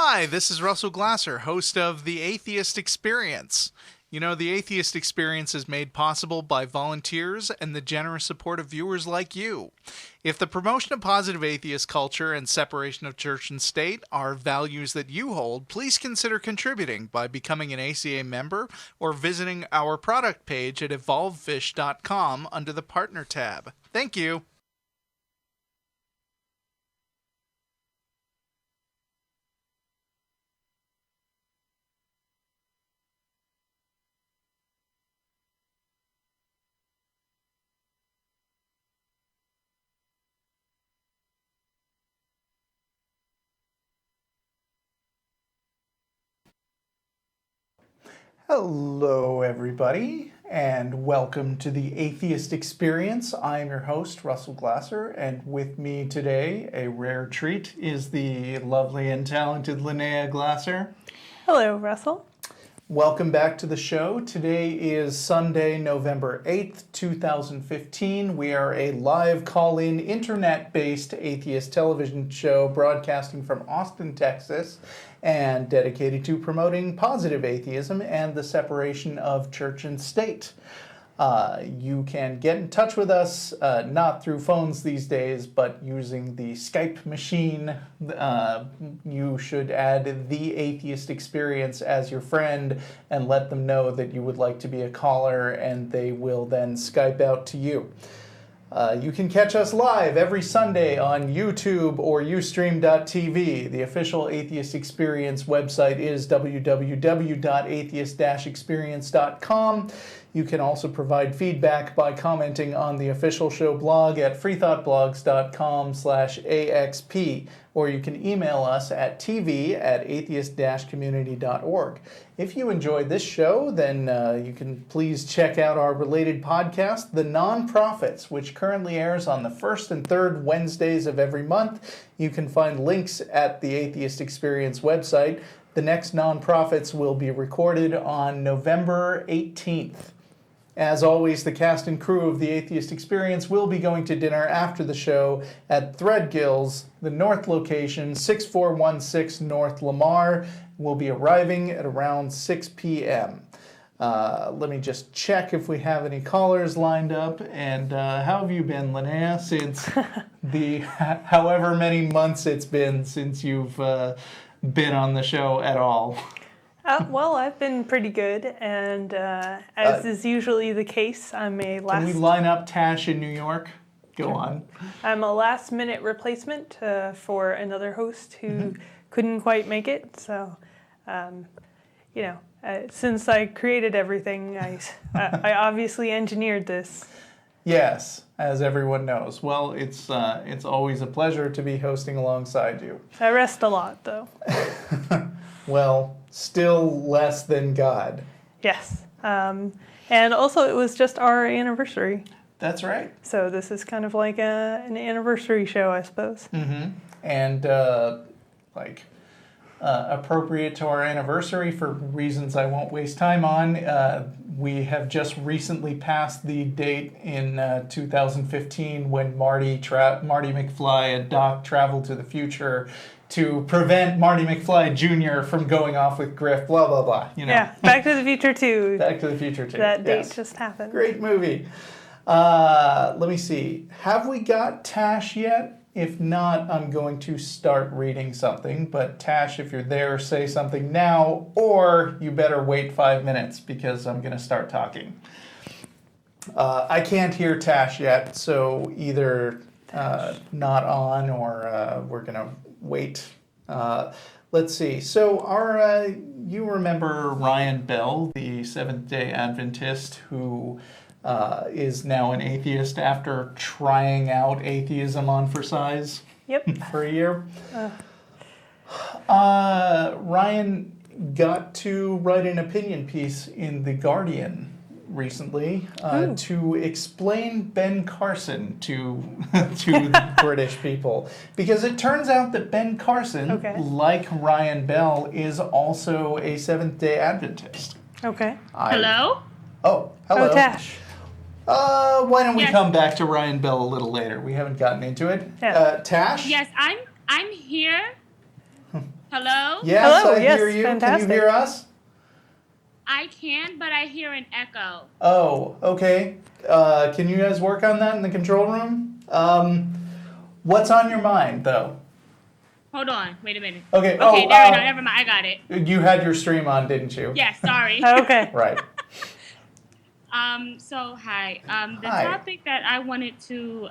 Hi, this is Russell Glasser, host of The Atheist Experience. You know, The Atheist Experience is made possible by volunteers and the generous support of viewers like you. If the promotion of positive atheist culture and separation of church and state are values that you hold, please consider contributing by becoming an ACA member or visiting our product page at evolvefish.com under the Partner tab. Thank you. Hello, everybody, and welcome to the Atheist Experience. I am your host, Russell Glasser, and with me today, a rare treat, is the lovely and talented Lynnea Glasser. Hello, Russell. Welcome back to the show. Today is Sunday, November 8th, 2015. We are a live call-in, internet-based atheist television show broadcasting from Austin, Texas, and dedicated to promoting positive atheism and the separation of church and state. You can get in touch with us, not through phones these days, but using the Skype machine. You should add The Atheist Experience as your friend and let them know that you would like to be a caller, and they will then Skype out to you. You can catch us live every Sunday on YouTube or Ustream.tv. The official Atheist Experience website is www.atheist-experience.com. You can also provide feedback by commenting on the official show blog at freethoughtblogs.com/AXP, or you can email us at tv@atheist-community.org. If you enjoyed this show, then you can please check out our related podcast, The Non-Prophets, which currently airs on the first and third Wednesdays of every month. You can find links at the Atheist Experience website. The next Non-Prophets will be recorded on November 18th. As always, the cast and crew of the Atheist Experience will be going to dinner after the show at Threadgills, the North location, 6416 North Lamar. We'll be arriving at around 6 p.m. Let me just check if we have any callers lined up. And how have you been, Lynnea, since the however many months it's been since you've been on the show at all? Well, I've been pretty good, and as is usually the case, I'm a Can we line up Tash in New York? Go on. I'm a last-minute replacement for another host who couldn't quite make it. So, since I created everything, I obviously engineered this. Yes, as everyone knows. Well, it's always a pleasure to be hosting alongside you. I rest a lot, though. Well, still less than God. Yes. And also, it was just our anniversary. That's right. So this is kind of like an anniversary show, I suppose. Mm-hmm. And appropriate to our anniversary for reasons I won't waste time on, we have just recently passed the date in 2015 when Marty McFly and Doc traveled to the future to prevent Marty McFly Jr. from going off with Griff, blah, blah, blah. You know. Yeah, Back to the Future 2. Back to the Future 2. That date just happened. Great movie. Let me see. Have we got Tash yet? If not, I'm going to start reading something. But Tash, if you're there, say something now, or you better wait 5 minutes because I'm going to start talking. I can't hear Tash yet, so either not on or we're going to wait. Let's see. So you remember Ryan Bell, the Seventh-day Adventist, who is now an atheist after trying out atheism on for size for a year. Ryan got to write an opinion piece in The Guardian recently to explain Ben Carson to British people, because it turns out that Ben Carson, like Ryan Bell, is also a Seventh-day Adventist. Okay. Hello? Oh, hello. Oh, Tash. Why don't we come back to Ryan Bell a little later? We haven't gotten into it. Yeah. Tash? Yes, I'm here. Hello? Yes, Hello, I yes, hear you. fantastic. Can you hear us? I can, but I hear an echo. Oh, okay. Can you guys work on that in the control room? What's on your mind, though? Hold on. Wait a minute. Okay. Okay, Oh, there we go. Never mind. I got it. you had your stream on, didn't you? Yeah, sorry. Okay. Right. So hi. The Hi. topic that I wanted to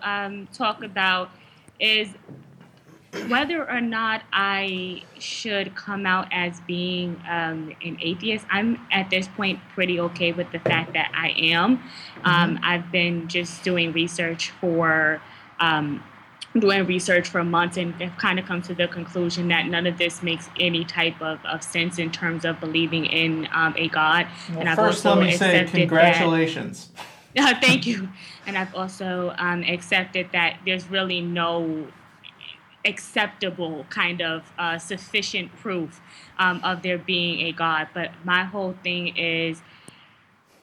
talk about is whether or not I should come out as being an atheist. I'm at this point pretty okay with the fact that I am. I've been just doing research for months and have kind of come to the conclusion that none of this makes any type of sense in terms of believing in a God. Well, And I've first, also let me say accepted congratulations. Thank you. And I've also accepted that there's really no acceptable kind of sufficient proof of there being a God. But my whole thing is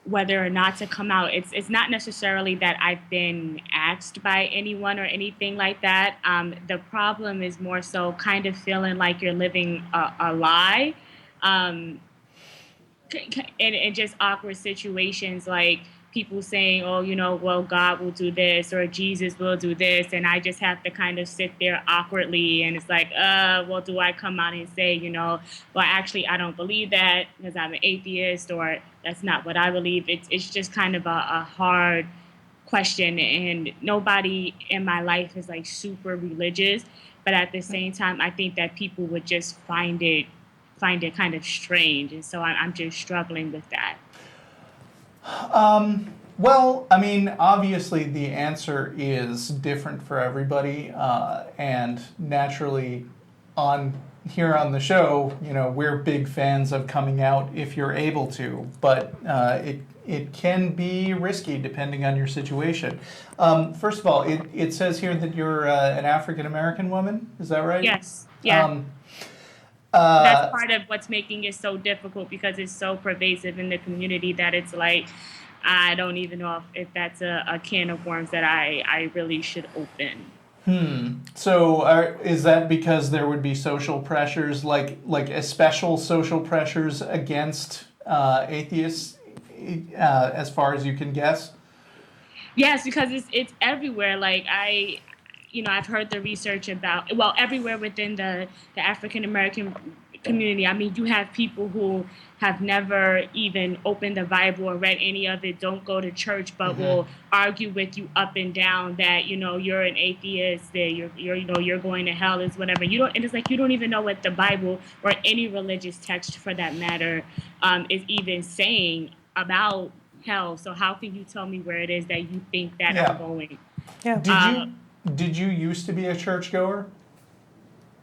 whether or not to come out. It's not necessarily that I've been asked by anyone or anything like that. The problem is more so kind of feeling like you're living a lie. And just awkward situations like people saying, oh, well, God will do this or Jesus will do this. And I just have to kind of sit there awkwardly. And it's like, well, do I come out and say, well, actually, I don't believe that because I'm an atheist or that's not what I believe. It's just kind of a hard question. And nobody in my life is like super religious. But at the same time, I think that people would just find it kind of strange. And so I'm just struggling with that. Well, I mean, obviously the answer is different for everybody, and naturally, here on the show, we're big fans of coming out if you're able to, but it can be risky depending on your situation. First of all, it says here that you're an African American woman. Is that right? Yes. Yeah. That's part of what's making it so difficult because it's so pervasive in the community that it's like, I don't even know if that's a can of worms that I really should open. So is that because there would be social pressures, like special social pressures against atheists, as far as you can guess? Yes, because it's everywhere. Like I've heard the research about, everywhere within the African American community. I mean, you have people who have never even opened the Bible or read any of it, don't go to church, but will argue with you up and down that, you're an atheist, that you're going to hell, is whatever. And it's like, you don't even know what the Bible or any religious text for that matter is even saying about hell. So how can you tell me where it is that you think that I'm going? Yeah. Did you used to be a churchgoer?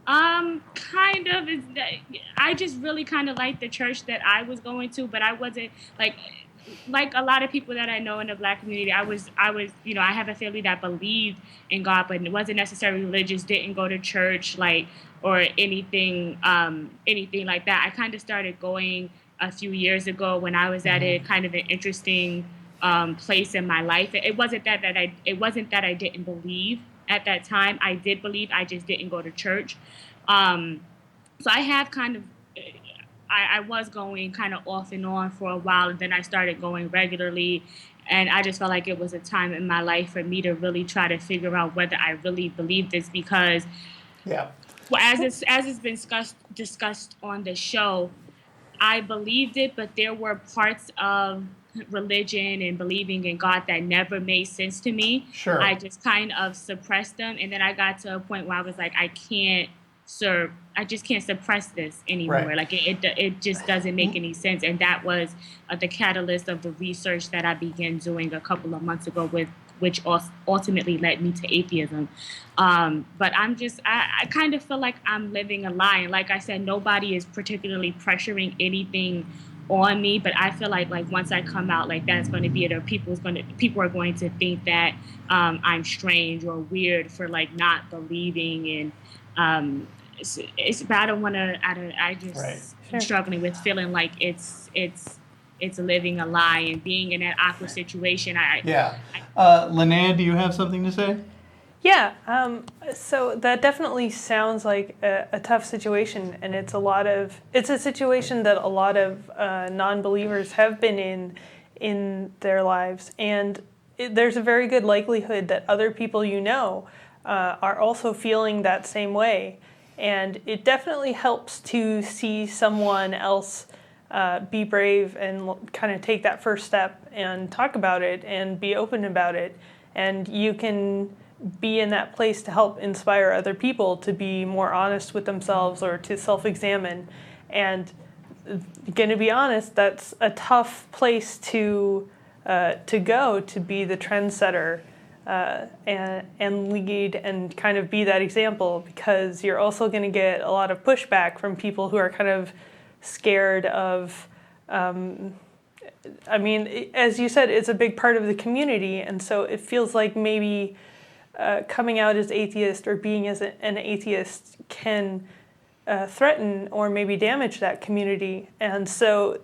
Kind of. I just really kind of liked the church that I was going to, but I wasn't like a lot of people that I know in the Black community. I was, I have a family that believed in God, but it wasn't necessarily religious. Didn't go to church, or anything like that. I kind of started going a few years ago when I was at a kind of an interesting place in my life. It wasn't that I didn't believe at that time. I did believe, I just didn't go to church. So I have kind of, I was going kind of off and on for a while, and then I started going regularly. And I just felt like it was a time in my life for me to really try to figure out whether I really believe this, because as it's been discussed on the show, I believed it, but there were parts of religion and believing in God that never made sense to me. Sure. I just kind of suppressed them, and then I got to a point where I was like, I just can't suppress this anymore. Right. Like it just doesn't make any sense. And that was the catalyst of the research that I began doing a couple of months ago, which ultimately led me to atheism. But I kind of feel like I'm living a lie. And like I said, nobody is particularly pressuring anything on me, but I feel like once I come out, like that's going to be it, or people are going to think that I'm strange or weird for not believing. And but I don't want to. I just am struggling with feeling like it's living a lie and being in that awkward situation. Lynnea, do you have something to say? Yeah, so that definitely sounds like a tough situation, and it's a situation that a lot of non-believers have been in their lives, and there's a very good likelihood that other people are also feeling that same way, and it definitely helps to see someone else be brave and kind of take that first step and talk about it and be open about it, and you can be in that place to help inspire other people to be more honest with themselves or to self-examine. And gonna be honest, that's a tough place to go, to be the trendsetter and lead and kind of be that example, because you're also going to get a lot of pushback from people who are kind of scared of as you said, it's a big part of the community, and so it feels like maybe coming out as atheist or being as an atheist can threaten or maybe damage that community. And so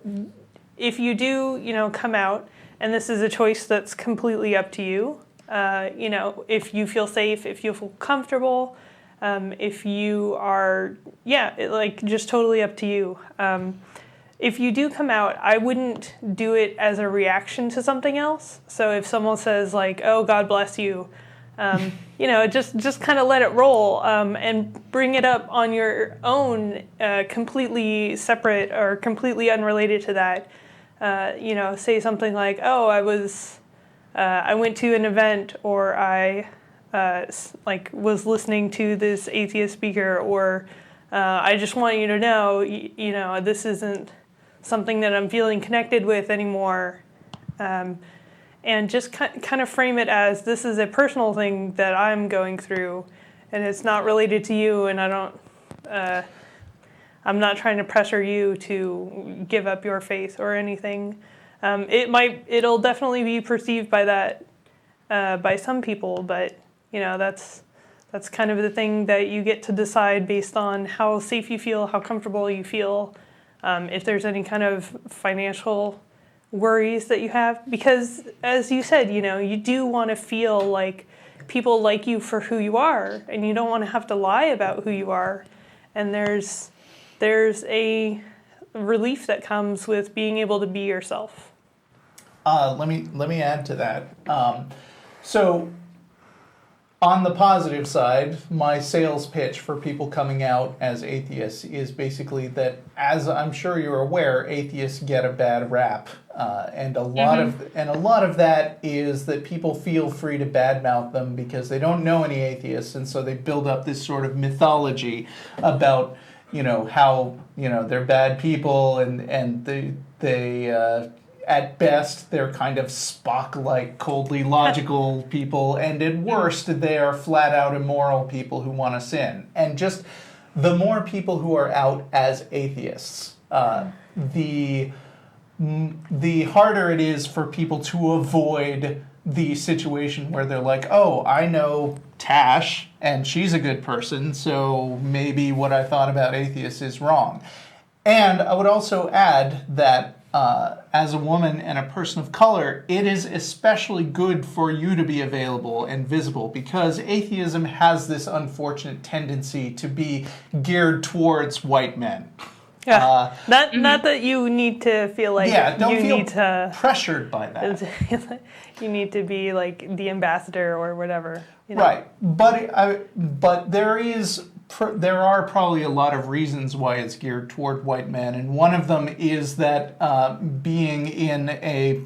if you do, come out, and this is a choice that's completely up to you, if you feel safe, if you feel comfortable, if you are, just totally up to you. If you do come out, I wouldn't do it as a reaction to something else. So if someone says like, "Oh, God bless you," just kind of let it roll and bring it up on your own, completely separate or completely unrelated to that. Say something like, "Oh, I went to an event," or "I was listening to this atheist speaker," or "I just want you to know, this isn't something that I'm feeling connected with anymore." And just kind of frame it as, this is a personal thing that I'm going through, and it's not related to you, and I'm not trying to pressure you to give up your faith or anything. It'll definitely be perceived by that, by some people, but that's kind of the thing that you get to decide based on how safe you feel, how comfortable you feel, if there's any kind of financial worries that you have, because as you said, you do want to feel like people like you for who you are, and you don't want to have to lie about who you are. And there's a relief that comes with being able to be yourself. Let me add to that. So on the positive side, my sales pitch for people coming out as atheists is basically that, as I'm sure you're aware, atheists get a bad rap, and a lot of that is that people feel free to badmouth them because they don't know any atheists, and so they build up this sort of mythology about how they're bad people, and they at best, they're kind of Spock-like, coldly logical people, and at worst, they are flat-out immoral people who want to sin. And just the more people who are out as atheists, the harder it is for people to avoid the situation where they're like, "Oh, I know Tash, and she's a good person, so maybe what I thought about atheists is wrong." And I would also add that as a woman and a person of color, it is especially good for you to be available and visible, because atheism has this unfortunate tendency to be geared towards white men. Yeah. Not that you need to feel like don't feel need to pressured by that. You need to be like the ambassador or whatever. Right, but there are probably a lot of reasons why it's geared toward white men, and one of them is that being in a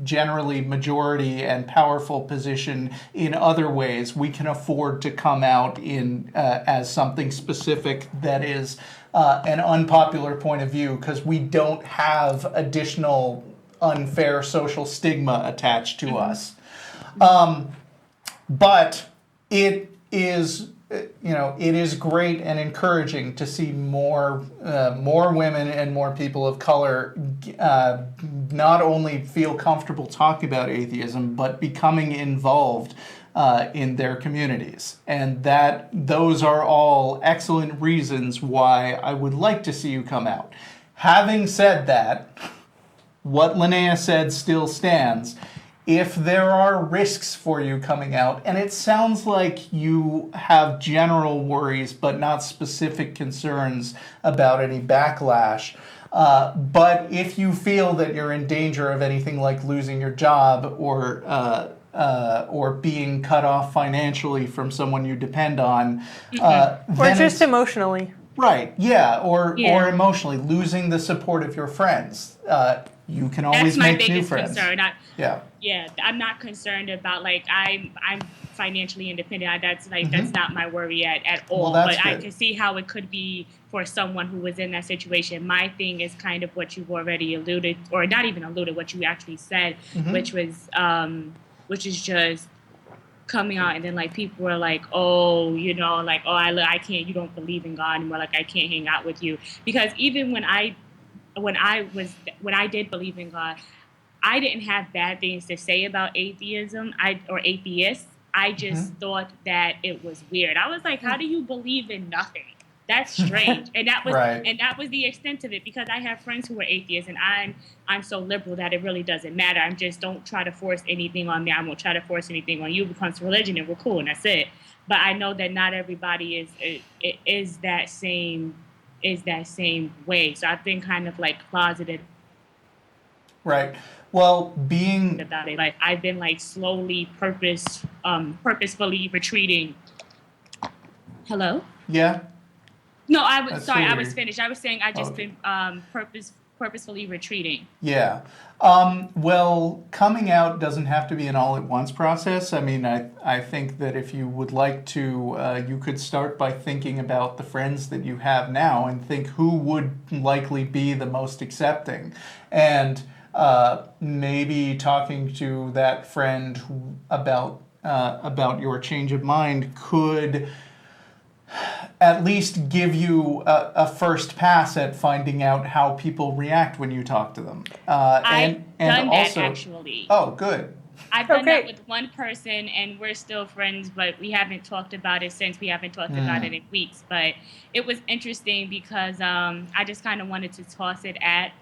generally majority and powerful position in other ways, we can afford to come out in as something specific that is an unpopular point of view, because we don't have additional unfair social stigma attached to us. But it is great and encouraging to see more women and more people of color not only feel comfortable talking about atheism, but becoming involved in their communities. And those are all excellent reasons why I would like to see you come out. Having said that, what Lynnea said still stands. if there are risks for you coming out, and it sounds like you have general worries but not specific concerns about any backlash, but if you feel that you're in danger of anything like losing your job or being cut off financially from someone you depend on, Or then just emotionally. right, yeah, or Yeah. emotionally losing the support of your friends. You can always That's my make new biggest friends. concern. Yeah. Yeah, I'm not concerned about like I'm financially independent. That's like that's not my worry at all. Well, that's but I good. can see how it could be for someone who was in that situation. My thing is kind of what you've already alluded, or not even alluded, what you actually said, which is just coming out and then like people were like, oh, you know, like, oh, I can't, you don't believe in God anymore, like I can't hang out with you. Because even when I did believe in God, I didn't have bad things to say about atheism or atheists. I just thought that it was weird. I was like, how do you believe in nothing? That's strange. And that was Right. and that was the extent of it, because I have friends who are atheists and I'm so liberal that it really doesn't matter. I'm just, don't try to force anything on me. I won't try to force anything on you. It becomes religion and we're cool and that's it. But I know that not everybody is that same way. So I've been kind of like closeted Right. Well, being about it. Like I've been like slowly purposefully retreating. Hello? yeah. No, I was That's sorry, so I was weird. finished. I was saying I just Okay. been purposefully retreating. Yeah. Well, coming out doesn't have to be an all-at-once process. I mean, I think that if you would like to, you could start by thinking about the friends that you have now and think who would likely be the most accepting. And maybe talking to that friend about your change of mind could at least give you a first pass at finding out how people react when you talk to them. I've done also, that actually. Oh, good. I've done Okay. that with one person and we're still friends, but we haven't talked about it since. We haven't talked about it in weeks. But it was interesting because I just kind of wanted to toss it at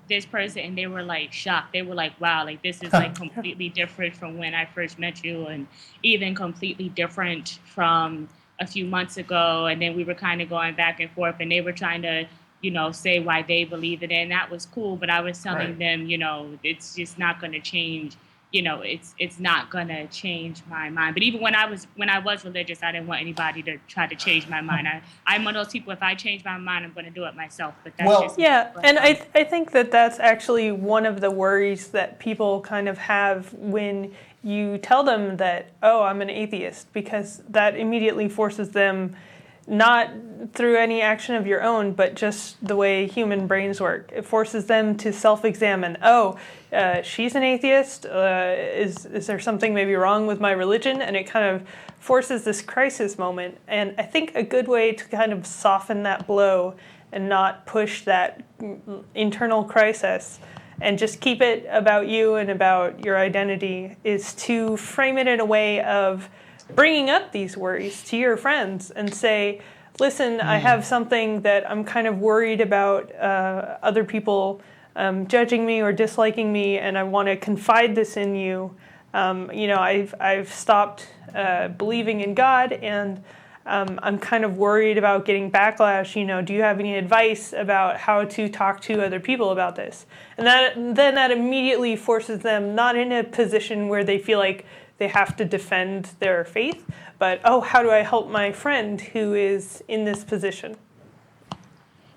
this person and they were like shocked. They were like, wow, like this is like completely different from when I first met you, and even completely different from a few months ago. And then we were kind of going back and forth and they were trying to, you know, say why they believe in it, and that was cool. But I was telling Right. them, you know, it's just not going to change. You know, it's not going to change my mind. But even when I was religious, I didn't want anybody to try to change my mind. I'm one of those people, if I change my mind, I'm going to do it myself. But that's Well, just Yeah, and I think that that's actually one of the worries that people kind of have when you tell them that, oh, I'm an atheist, because that immediately forces them, not through any action of your own, but just the way human brains work. It forces them to self-examine. Oh, she's an atheist. Is there something maybe wrong with my religion? And it kind of forces this crisis moment. And I think a good way to kind of soften that blow and not push that internal crisis and just keep it about you and about your identity is to frame it in a way of bringing up these worries to your friends and say, listen, I have something that I'm kind of worried about other people judging me or disliking me, and I want to confide this in you. You know, I've stopped believing in God, and I'm kind of worried about getting backlash. You know, do you have any advice about how to talk to other people about this? And then that immediately forces them not in a position where they feel like they have to defend their faith, but, oh, how do I help my friend who is in this position?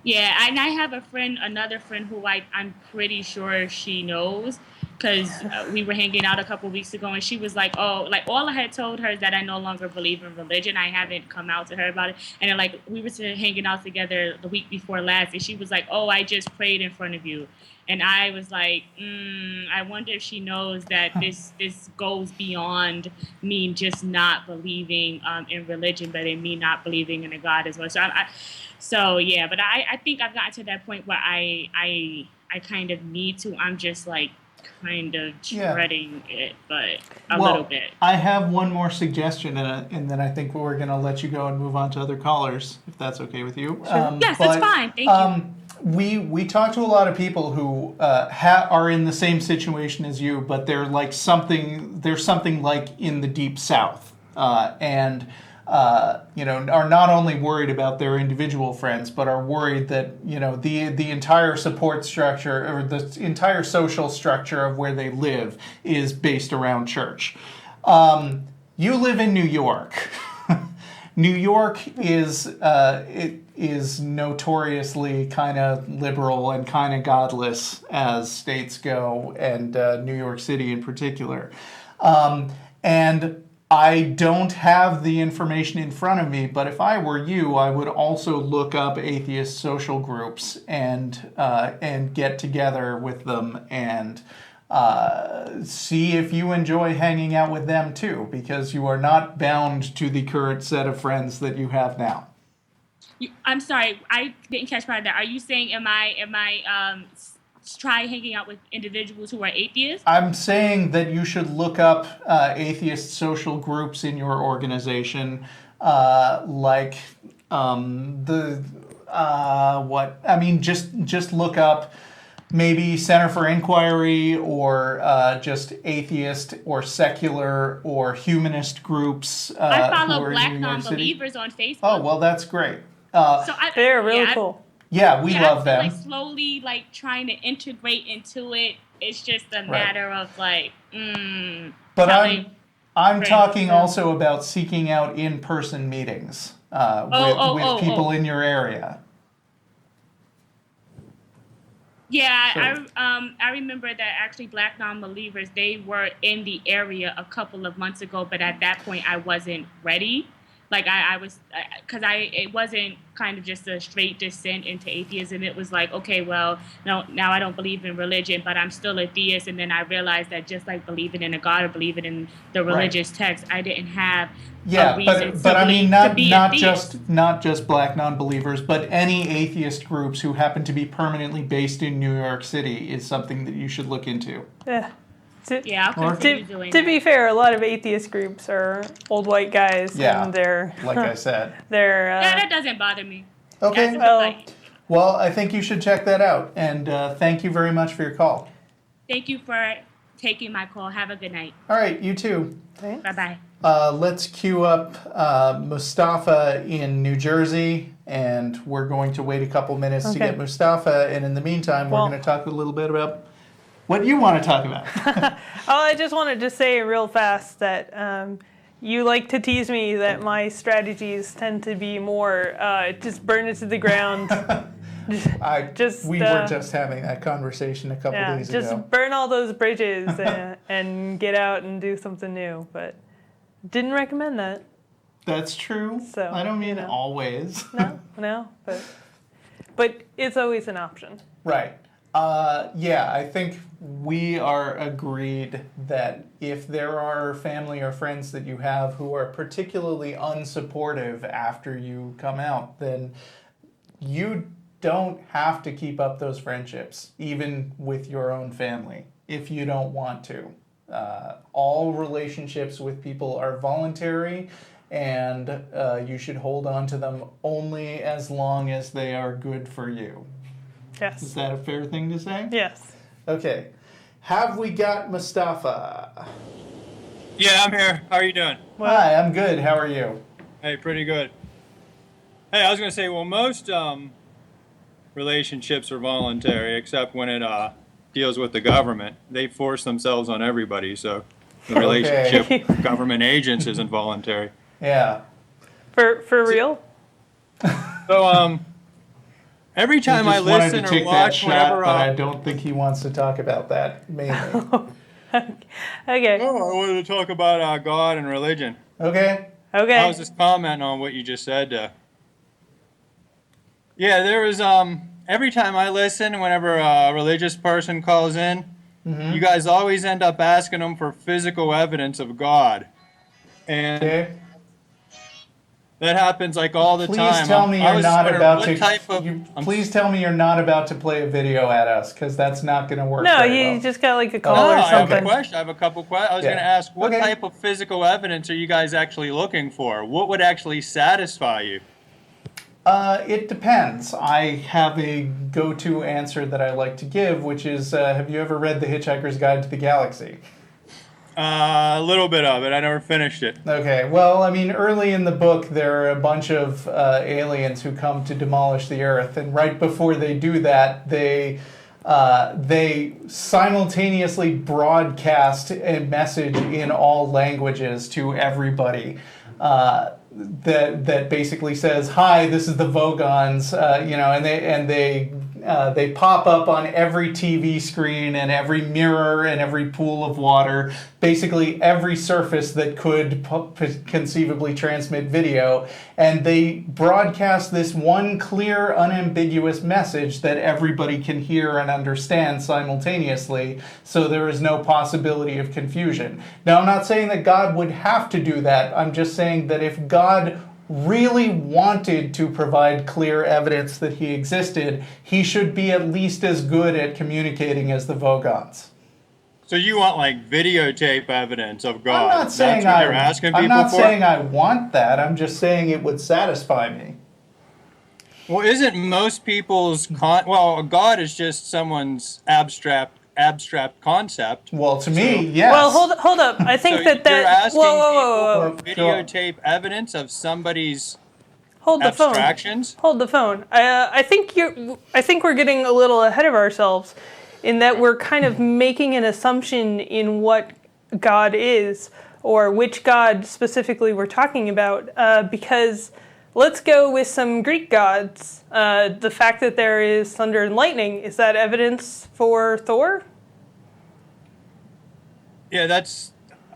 Yeah, and I have another friend who I'm pretty sure she knows, because we were hanging out a couple weeks ago, and she was like, oh, like all I had told her is that I no longer believe in religion. I haven't come out to her about it. And then, like, we were hanging out together the week before last, and she was like, oh, I just prayed in front of you. And I was like, I wonder if she knows that this goes beyond me just not believing in religion, but in me not believing in a God as well. So yeah, but I think I've gotten to that point where I kind of need to. I'm just like kind of dreading it, but a little bit. I have one more suggestion, and then I think we're going to let you go and move on to other callers, if that's okay with you. Yes, that's fine. Thank you. we talk to a lot of people who are in the same situation as you, but they're like something like in the deep South, and are not only worried about their individual friends, but are worried that the entire support structure or the entire social structure of where they live is based around church. You live in New York. New York is notoriously kind of liberal and kind of godless as states go, and New York City in particular. And I don't have the information in front of me, but if I were you, I would also look up atheist social groups and get together with them and see if you enjoy hanging out with them too, because you are not bound to the current set of friends that you have now. I'm sorry, I didn't catch part of that. Are you saying am I try hanging out with individuals who are atheists? I'm saying that you should look up atheist social groups in your organization, just look up maybe Center for Inquiry or just atheist or secular or humanist groups. I follow Black non-believers on Facebook. Oh, well, that's great. They're really cool. Yeah, we love them. I feel like slowly trying to integrate into it. It's just a matter of But I'm talking also about seeking out in-person meetings with people in your area. Yeah, I remember that actually Black non-believers, they were in the area a couple of months ago, but at that point I wasn't ready. Like I was, because it wasn't kind of just a straight descent into atheism. It was like, okay, well, no, now I don't believe in religion, but I'm still a theist. And then I realized that just like believing in a God or believing in the religious text, I didn't have a reason but I mean, not not just Black non-believers, but any atheist groups who happen to be permanently based in New York City is something that you should look into. Yeah. I'll continue doing to be fair, a lot of atheist groups are old white guys. Yeah, and they're like I said. that doesn't bother me. Okay. Well, I think you should check that out. And thank you very much for your call. Thank you for taking my call. Have a good night. All right, you too. Bye-bye. Let's queue up Mustaffa in New Jersey, and we're going to wait a couple minutes to get Mustaffa. And in the meantime, we're going to talk a little bit about what you want to talk about. I just wanted to say real fast that you like to tease me that my strategies tend to be more just burn it to the ground. We were just having that conversation a couple days ago. Just burn all those bridges and get out and do something new. But didn't recommend that. That's true. So I don't mean always. No, but it's always an option. Right. I think we are agreed that if there are family or friends that you have who are particularly unsupportive after you come out, then you don't have to keep up those friendships, even with your own family, if you don't want to. All relationships with people are voluntary, and you should hold on to them only as long as they are good for you. Yes. Is that a fair thing to say? Yes. Okay. Have we got Mustaffa? Yeah, I'm here. How are you doing? Hi, I'm good. How are you? Hey, pretty good. Hey, I was going to say, well, most relationships are voluntary, except when it deals with the government. They force themselves on everybody, so the relationship with government agents isn't voluntary. Yeah. For real? So, every time I listen or watch whenever... But I don't think he wants to talk about that, mainly. Okay. No, I wanted to talk about God and religion. Okay. I was just commenting on what you just said. Yeah, there was... every time I listen, whenever a religious person calls in, you guys always end up asking them for physical evidence of God. And... that happens like all the time. Please tell me you're not about to. Please tell me you're not about to play a video at us, because that's not going to work. No, you just got like a call or something. I have a question. I have a couple questions. I was going to ask, what type of physical evidence are you guys actually looking for? What would actually satisfy you? It depends. I have a go-to answer that I like to give, which is, have you ever read The Hitchhiker's Guide to the Galaxy? A little bit of it. I never finished it. Okay, well, I mean, early in the book, there are a bunch of aliens who come to demolish the Earth, and right before they do that, they simultaneously broadcast a message in all languages to everybody. That basically says, "Hi, this is the Vogons," and they pop up on every TV screen and every mirror and every pool of water, basically every surface that could conceivably transmit video, and they broadcast this one clear, unambiguous message that everybody can hear and understand simultaneously, so there is no possibility of confusion. Now, I'm not saying that God would have to do that. I'm just saying that if God really wanted to provide clear evidence that he existed, he should be at least as good at communicating as the Vogons. So you want like videotape evidence of God? I'm not saying That's what you're asking people I'm not for? saying I want that. I'm just saying it would satisfy me. Well, isn't most people's God is just someone's abstract concept. Well, to me, yes. Well, hold up. I think So that you're asking whoa. people for videotape evidence of somebody's Hold the phone. abstractions? Hold the phone. I think we're getting a little ahead of ourselves in that we're kind of making an assumption in what God is, or which God specifically we're talking about, because let's go with some Greek gods. The fact that there is thunder and lightning, is that evidence for Thor? Yeah,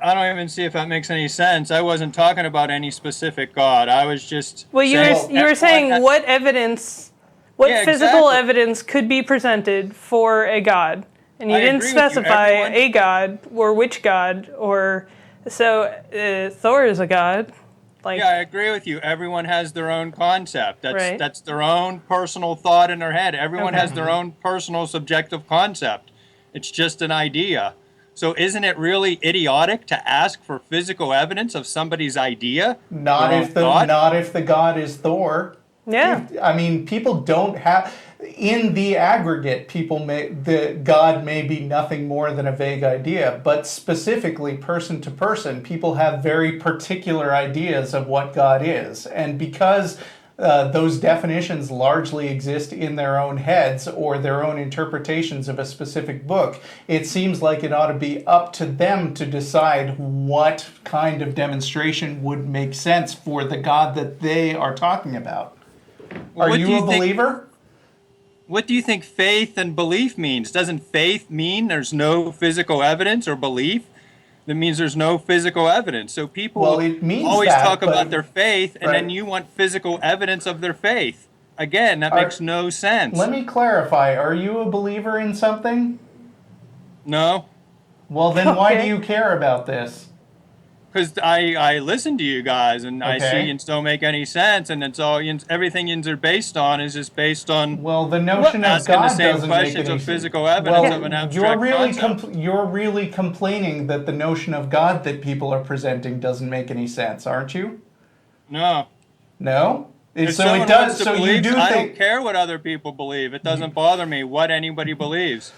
I don't even see if that makes any sense. I wasn't talking about any specific God. I was just Well, you were saying what evidence, physical evidence could be presented for a god, and you didn't specify a god or which god, or so Thor is a god. Yeah, I agree with you. Everyone has their own concept. Right. That's their own personal thought in their head. Everyone has their own personal subjective concept. It's just an idea. So isn't it really idiotic to ask for physical evidence of somebody's idea? Not if the god is Thor. Yeah. I mean, people don't have, in the aggregate, the God may be nothing more than a vague idea, but specifically, person to person, people have very particular ideas of what God is. And because those definitions largely exist in their own heads or their own interpretations of a specific book, it seems like it ought to be up to them to decide what kind of demonstration would make sense for the God that they are talking about. Well, are you a believer? What do you think faith and belief means? Doesn't faith mean there's no physical evidence or belief? That means there's no physical evidence. So people always talk about their faith, and then you want physical evidence of their faith. Again, that makes no sense. Let me clarify. Are you a believer in something? No. Well, then why do you care about this? Because I listen to you guys, and I see you don't make any sense, and it's all everything yins are based on is just based on. Well, the notion of God doesn't make any sense. Questions of physical evidence of an abstract concept. You're really complaining that the notion of God that people are presenting doesn't make any sense, aren't you? No. No? If someone wants to believe, I don't care what other people believe. It doesn't bother me what anybody believes.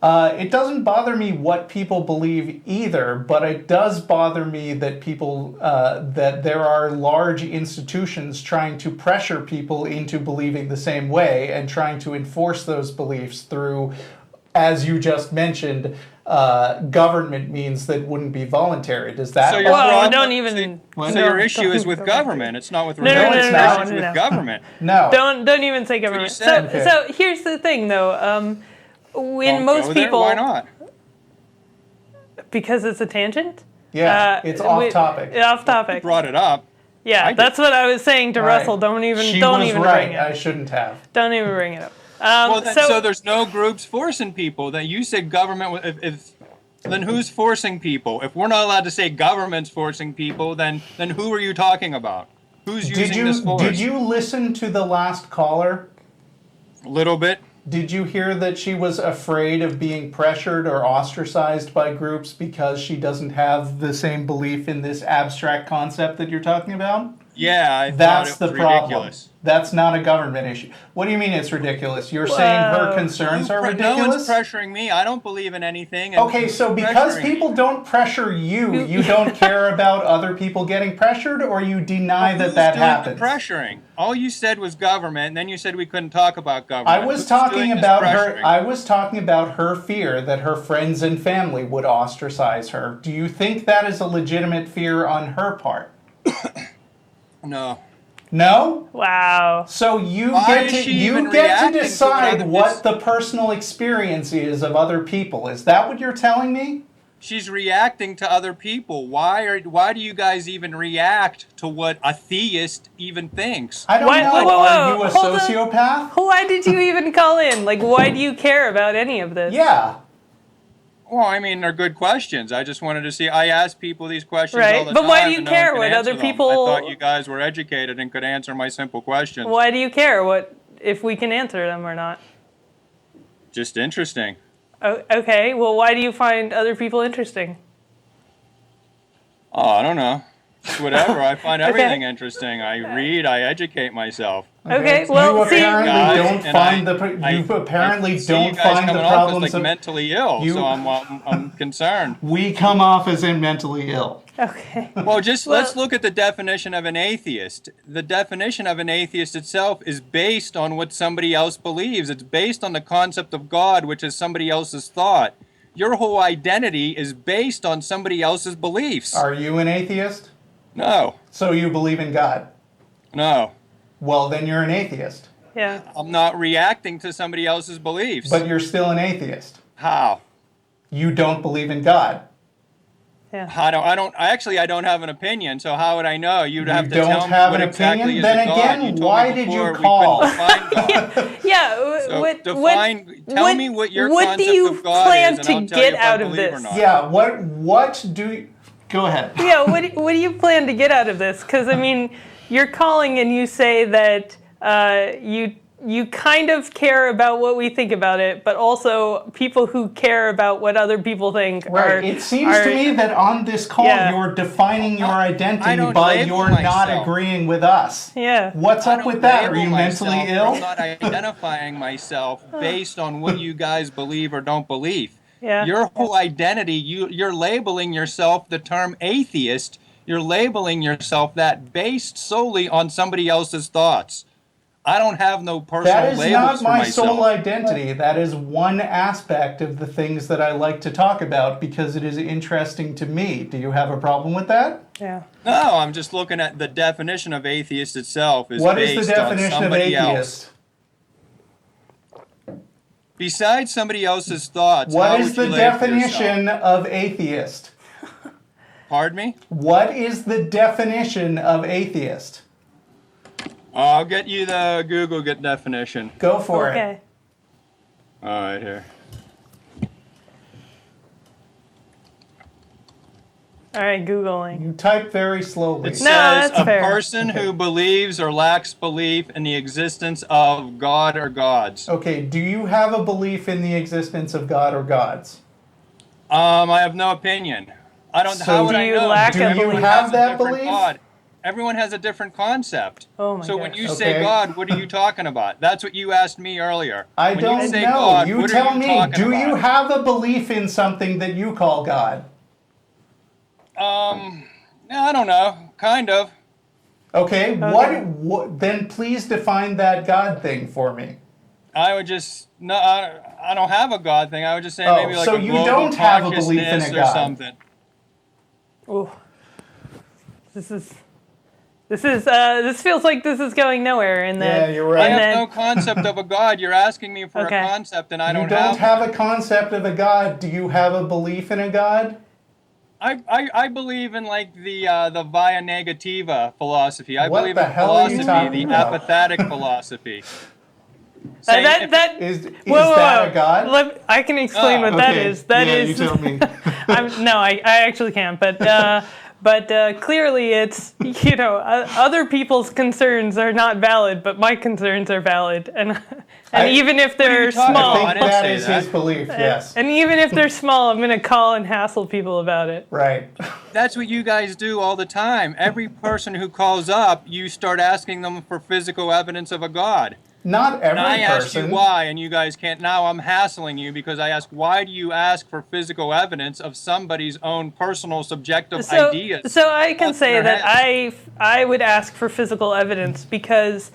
It doesn't bother me what people believe either, but it does bother me that that there are large institutions trying to pressure people into believing the same way and trying to enforce those beliefs through, as you just mentioned, government means that wouldn't be voluntary. Does that? So your issue is with government. It's not with religion. It's with government. No. Don't even say government. So here's the thing, though. When most people, why not? Because it's a tangent. Yeah, it's off topic. Off topic. You brought it up. Yeah, that's what I was saying to Russell. Don't even bring it up. I shouldn't have. Don't even bring it up. So there's no groups forcing people. That you said government. Then who's forcing people? If we're not allowed to say government's forcing people, then who are you talking about? Who's using this force? Did you listen to the last caller? A little bit. Did you hear that she was afraid of being pressured or ostracized by groups because she doesn't have the same belief in this abstract concept that you're talking about? Yeah, I That's thought it the was problem. ridiculous. That's not a government issue. What do you mean it's ridiculous? You're saying her concerns are No ridiculous? one's pressuring me. I don't believe in anything. And Okay, so because pressuring people don't pressure you, you don't care about other people getting pressured, or you deny that Who's that doing happens? the pressuring? All you said was government, and then you said we couldn't talk about government. I was Who's talking doing this about her. pressuring? I was talking about her fear that her friends and family would ostracize her. Do you think that is a legitimate fear on her part? No. No? Wow. So you Why get is to she even you get reacting to to decide what what the personal experience is of other people. Is that what you're telling me? She's reacting to other people. Why do you guys even react to what a theist even thinks? I don't What? know. Whoa, whoa, Are whoa. you a Hold on. sociopath? Why did you even call in? Like, why do you care about any of this? Yeah. Well, I mean, they're good questions. I just wanted to see. I ask people these questions Right, all the but time. why do you and no one care can what answer other them. people- I thought you guys were educated and could answer my simple questions. Why do you care what if we can answer them or not? Just interesting. Oh, okay. Well, why do you find other people interesting? Oh, I don't know. It's whatever. I find Okay. everything interesting. I read. I educate myself. Okay. So Well, you see. apparently Guys, don't and find I you apparently see don't you guys find the coming off problems as like of mentally ill, you- so I'm concerned. we come off as in mentally ill. Okay. Well, just Well- let's look at the definition of an atheist. The definition of an atheist itself is based on what somebody else believes. It's based on the concept of God, which is somebody else's thought. Your whole identity is based on somebody else's beliefs. Are you an atheist? No, So you believe in God? no. Well, then you're an atheist. Yeah. I'm not reacting to somebody else's beliefs. But you're still an atheist. How? You don't believe in God. Yeah. I don't have an opinion, so how would I know? You'd have to don't tell me have what an exactly opinion? is Then a God. again, You told why me did you before we call? couldn't define God. Yeah. So tell me what your what concept do you of God plan is, and to I'll tell you get if I out of believe or this? not. Yeah, what do you... Go ahead. Yeah. What do you plan to get out of this? Because I mean, you're calling and you say that you kind of care about what we think about it, but also people who care about what other people think Right. It seems to me that on this call Yeah. you're defining your I identity don't by label you're not myself. agreeing with us. Yeah. What's I up don't with that? Are label you mentally myself, ill? I'm not identifying myself based on what you guys believe or don't believe. Yeah. Your whole identity, you're labeling yourself the term atheist. You're labeling yourself that based solely on somebody else's thoughts. I don't have no personal That is labels not for my myself. sole identity. That is one aspect of the things that I like to talk about because it is interesting to me. Do you have a problem with that? Yeah. No, I'm just looking at the definition of atheist itself. What is based the definition on of somebody atheist? else. Besides somebody else's thoughts, how What would is the you label yourself? definition of atheist? Pardon me? What is the definition of atheist? I'll get you the Google definition. Go for it. Okay. All right, here. All right. Googling. You type very slowly. It No, says that's a fair. person who believes or lacks belief in the existence of God or gods. Okay, do you have a belief in the existence of God or gods? I have no opinion. I don't. So how would do I you know? lack Because a everyone belief? have has a that different belief? God. Everyone has a different concept. Oh my So when gosh. you Okay. say God, what are you talking about? That's what you asked me earlier. I When don't you say know. God, You what tell are you me. talking Do you about? have a belief in something that you call God? I don't know. Kind of. Okay, Okay. what then please define that God thing for me. I would just no. I don't have a God thing. I would just say Oh, maybe like so a you global don't have a belief in a consciousness or God. something. Ooh. This feels like this is going nowhere. And Yeah, then, you're right. I And have then, no concept of a God. You're asking me for Okay. a concept, and I You don't don't have. have a concept of a God. Do you have a belief in a God? I believe in like the via negativa philosophy. I What believe the in hell are you philosophy, talking the about? apathetic philosophy. Saying if- Is whoa, that a God? I can explain what that is. That is. you tell me. I actually can't. But clearly, it's other people's concerns are not valid, but my concerns are valid, and And even if they're talking small, about? I I think didn't that say is that. his belief, yes. and even if they're small, I'm going to call and hassle people about it. Right. That's what you guys do all the time. Every person who calls up, you start asking them for physical evidence of a god. Not every And I asked person. you why, and you guys can't. Now I'm hassling you because I ask, why do you ask for physical evidence of somebody's own personal subjective ideas? So I can up in say their that heads? I would ask for physical evidence because,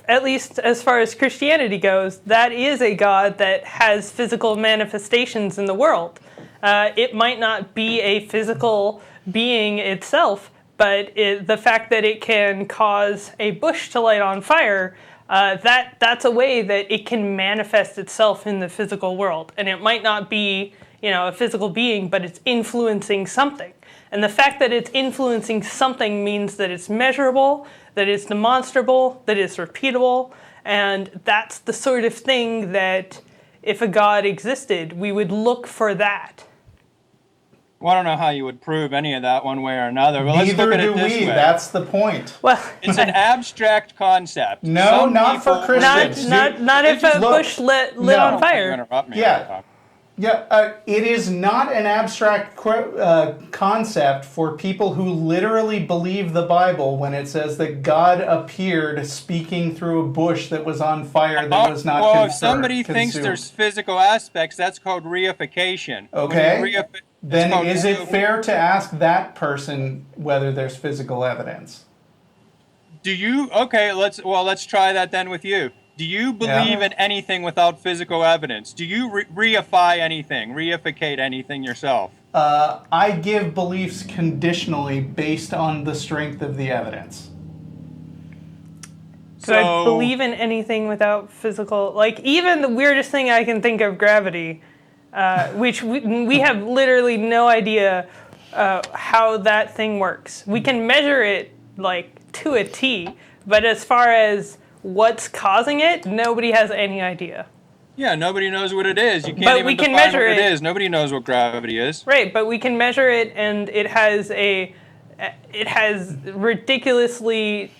at least as far as Christianity goes, that is a God that has physical manifestations in the world. It might not be a physical being itself, but the fact that it can cause a bush to light on fire, that's a way that it can manifest itself in the physical world. And it might not be, a physical being, but it's influencing something. And the fact that it's influencing something means that it's measurable, that it's demonstrable, that it's repeatable, and that's the sort of thing that if a God existed, we would look for that. Well, I don't know how you would prove any of that one way or another, but let's Neither look at do it this we. way. That's the point. Well, It's an abstract concept. No, Some not for people- Christians. not if a Look, bush lit no. on You fire. interrupt me. Yeah. Yeah, it is not an abstract concept for people who literally believe the Bible when it says that God appeared speaking through a bush that was on fire that was not Well, if consumed. somebody thinks there's physical aspects, that's called reification. Okay. When you Then is it reif- fair to ask that person whether there's physical evidence? Do you? Okay, let's try that then with you. Do you believe in anything without physical evidence? Do you reify anything, reificate anything yourself? I give beliefs conditionally based on the strength of the evidence. So I believe in anything without physical, like even the weirdest thing I can think of, gravity, which we have literally no idea how that thing works. We can measure it like to a T, but as far as what's causing it, nobody has any idea. Yeah, nobody knows what it is. You can't But even we can define measure what it. it is. Nobody knows what gravity is. Right, but we can measure it, and it has ridiculously,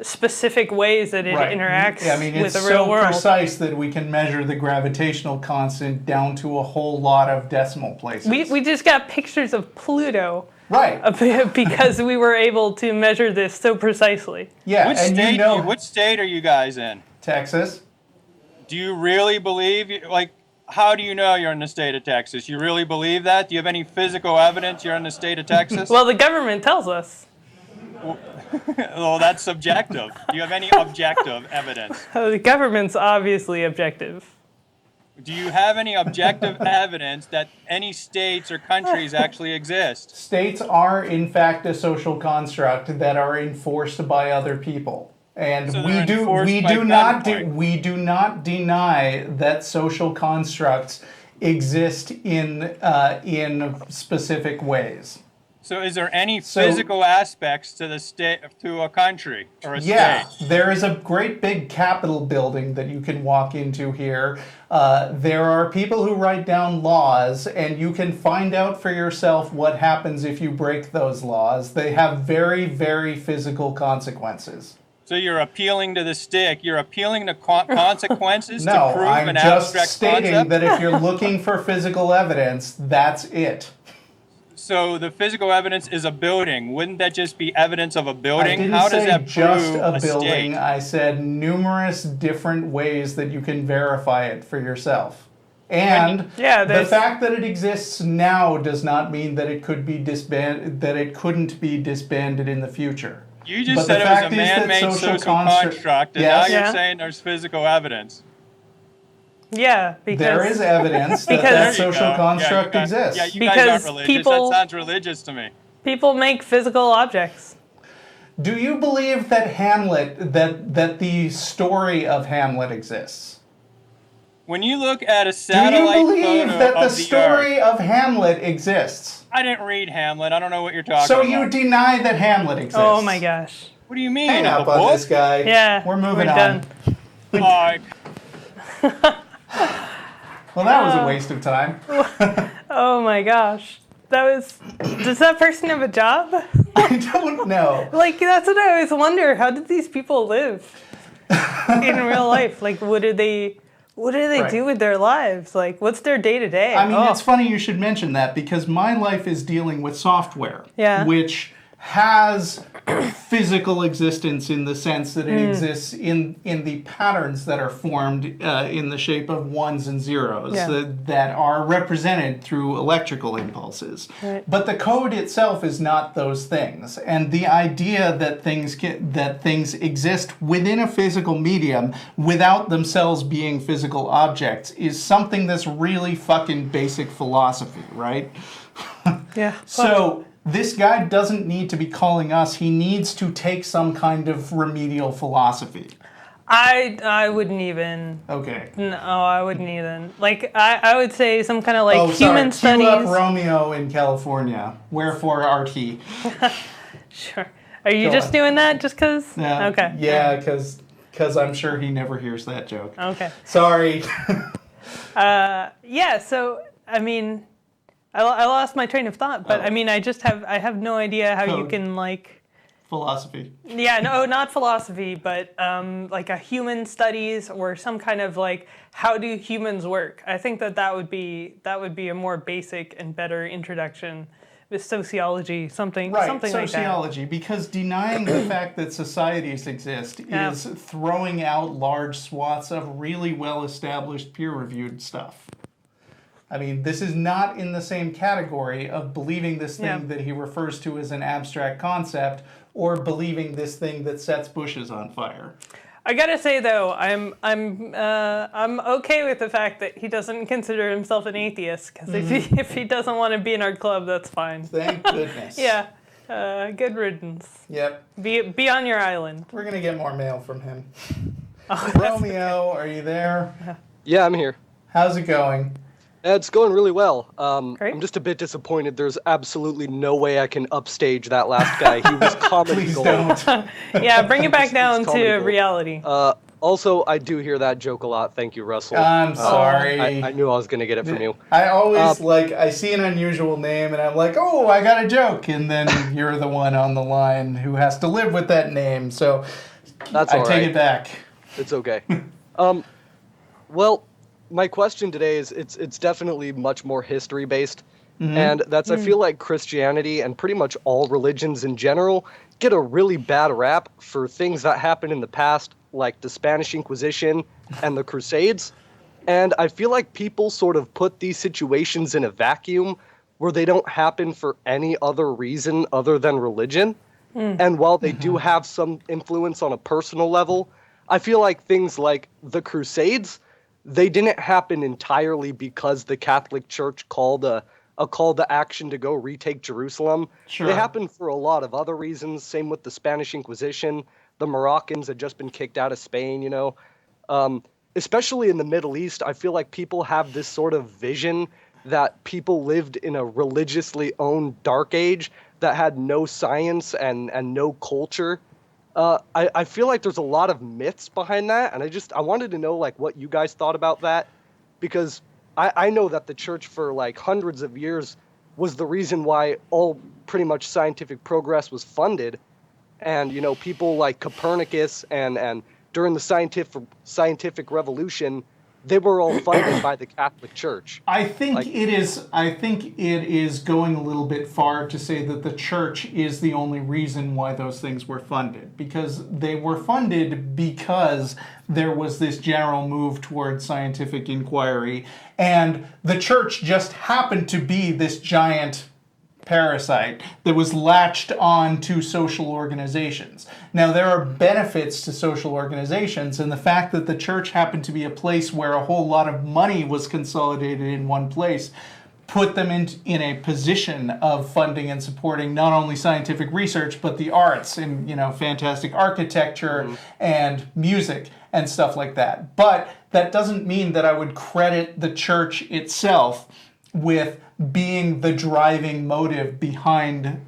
specific ways that it interacts I mean, with it's the real so world. precise that we can measure the gravitational constant down to a whole lot of decimal places. We just got pictures of Pluto. Right. Because we were able to measure this so precisely. Yeah, What and state? what What state are you guys in? Texas. Do you really believe? How do you know you're in the state of Texas? You really believe that? Do you have any physical evidence you're in the state of Texas? Well, the government tells us. Well, that's subjective. Do you have any objective evidence? The government's obviously objective. Do you have any objective evidence that any states or countries actually exist? States are, in fact, a social construct that are enforced by other people. And So we they're do enforced by gunpoint. we do not deny that social constructs exist in specific ways. So is there any physical aspects to the state, to a country or a Yeah, state? there is a great big Capitol building that you can walk into here. There are people who write down laws, and you can find out for yourself what happens if you break those laws. They have very, very physical consequences. So you're appealing to the stick. You're appealing to consequences to No, prove I'm an just abstract stating concept? that if you're looking for physical evidence, that's it. So the physical evidence is a building. Wouldn't that just be evidence of a I building? didn't How does say that just prove a building. state? I said numerous different ways that you can verify it for yourself. And the there's- fact that it exists now does not mean that it could be disbanded. That it couldn't be disbanded in the future. You just But said the it was a fact is that man-made social construct, and Yes. now you're Yeah. saying there's physical evidence. Yeah, because There is evidence that Because- that There you social go. construct Yeah, you guys- exists. Yeah, you Because guys aren't religious. people- That sounds religious to me. people make physical objects. Do you believe that Hamlet, that the story of Hamlet exists? When you look at a Do you satellite believe photo that the of the story Earth, of Hamlet exists? I didn't read Hamlet. I don't know what you're talking So about. you deny that Hamlet exists? Oh my gosh. What do you mean? Hang A up on book? this guy. Yeah, we're moving we're on. done. Well, that was a waste of time. Oh my gosh. Does that person have a job? I don't know. Like, that's what I always wonder. How did these people live? in real life? Like, what do they Right. do with their lives? Like, what's their day-to-day? I mean, it's funny you should mention that because my life is dealing with software, which has physical existence in the sense that it exists in the patterns that are formed in the shape of ones and zeros that are represented through electrical impulses. Right. But the code itself is not those things, and the idea that things exist within a physical medium without themselves being physical objects is something that's really fucking basic philosophy, right? Yeah. So this guy doesn't need to be calling us. He needs to take some kind of remedial philosophy. I wouldn't even. Okay. No, I wouldn't even. Like, I would say some kind of like human Cue studies. up Romeo in California. Wherefore art he? Sure. Are you just doing that just because? Yeah. Okay. Yeah, because I'm sure he never hears that joke. Okay. Sorry. Yeah. So I mean, I lost my train of thought, but I mean, I have no idea how you Code. can like. Philosophy. Yeah, no, not philosophy, but like a human studies or some kind of like how do humans work. I think that would be a more basic and better introduction with sociology, something like that. Sociology, because denying the fact that societies exist is throwing out large swaths of really well-established peer-reviewed stuff. I mean, this is not in the same category of believing this thing that he refers to as an abstract concept or believing this thing that sets bushes on fire. I gotta say though, I'm okay with the fact that he doesn't consider himself an atheist because if he doesn't want to be in our club, that's fine. Thank goodness. Yeah, good riddance. Yep. Be on your island. We're gonna get more mail from him. Oh, Romeo, are you there? Yeah, I'm here. How's it going? It's going really well. Great. I'm just a bit disappointed. There's absolutely no way I can upstage that last guy. He was comedy Please gold. don't. Yeah, bring it back down comedy to gold. reality. Also, I do hear that joke a lot. Thank you, Russell. I'm sorry. I knew I was going to get it from you. I always I see an unusual name and I'm like, oh, I got a joke. And then you're the one on the line who has to live with that name. So That's I all take right. it back. It's okay. Well, my question today is it's definitely much more history based. And that's I feel like Christianity and pretty much all religions in general get a really bad rap for things that happened in the past, like the Spanish Inquisition and the Crusades. And I feel like people sort of put these situations in a vacuum where they don't happen for any other reason other than religion. And while they do have some influence on a personal level, I feel like things like the Crusades, they didn't happen entirely because the Catholic Church called a call to action to go retake Jerusalem. Sure. They happened for a lot of other reasons. Same with the Spanish Inquisition. The Moroccans had just been kicked out of Spain, you know. Especially in the Middle East, I feel like people have this sort of vision that people lived in a religiously owned dark age that had no science and no culture. I feel like there's a lot of myths behind that, and I wanted to know like what you guys thought about that, because I know that the church for like hundreds of years was the reason why all pretty much scientific progress was funded, and you know people like Copernicus and during the scientific revolution, they were all funded by the Catholic Church. I think it is going a little bit far to say that the church is the only reason why those things were funded, because they were funded because there was this general move towards scientific inquiry, and the church just happened to be this giant parasite that was latched on to social organizations. Now, there are benefits to social organizations, and the fact that the church happened to be a place where a whole lot of money was consolidated in one place put them in a position of funding and supporting not only scientific research, but the arts and, you know, fantastic architecture and music and stuff like that. But that doesn't mean that I would credit the church itself with being the driving motive behind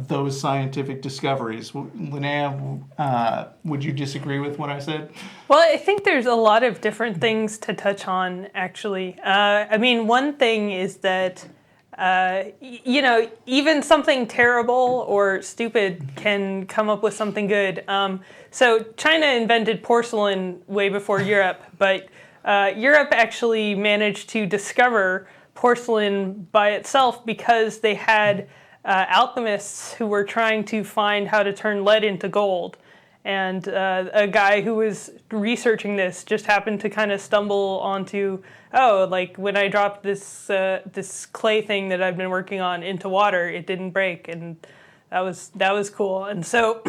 those scientific discoveries. Lynnea, would you disagree with what I said? Well, I think there's a lot of different things to touch on, actually. I mean, one thing is that even something terrible or stupid can come up with something good. So China invented porcelain way before Europe, but Europe actually managed to discover porcelain by itself because they had alchemists who were trying to find how to turn lead into gold. And a guy who was researching this just happened to kind of stumble onto, like when I dropped this clay thing that I've been working on into water, it didn't break, and that was cool. And so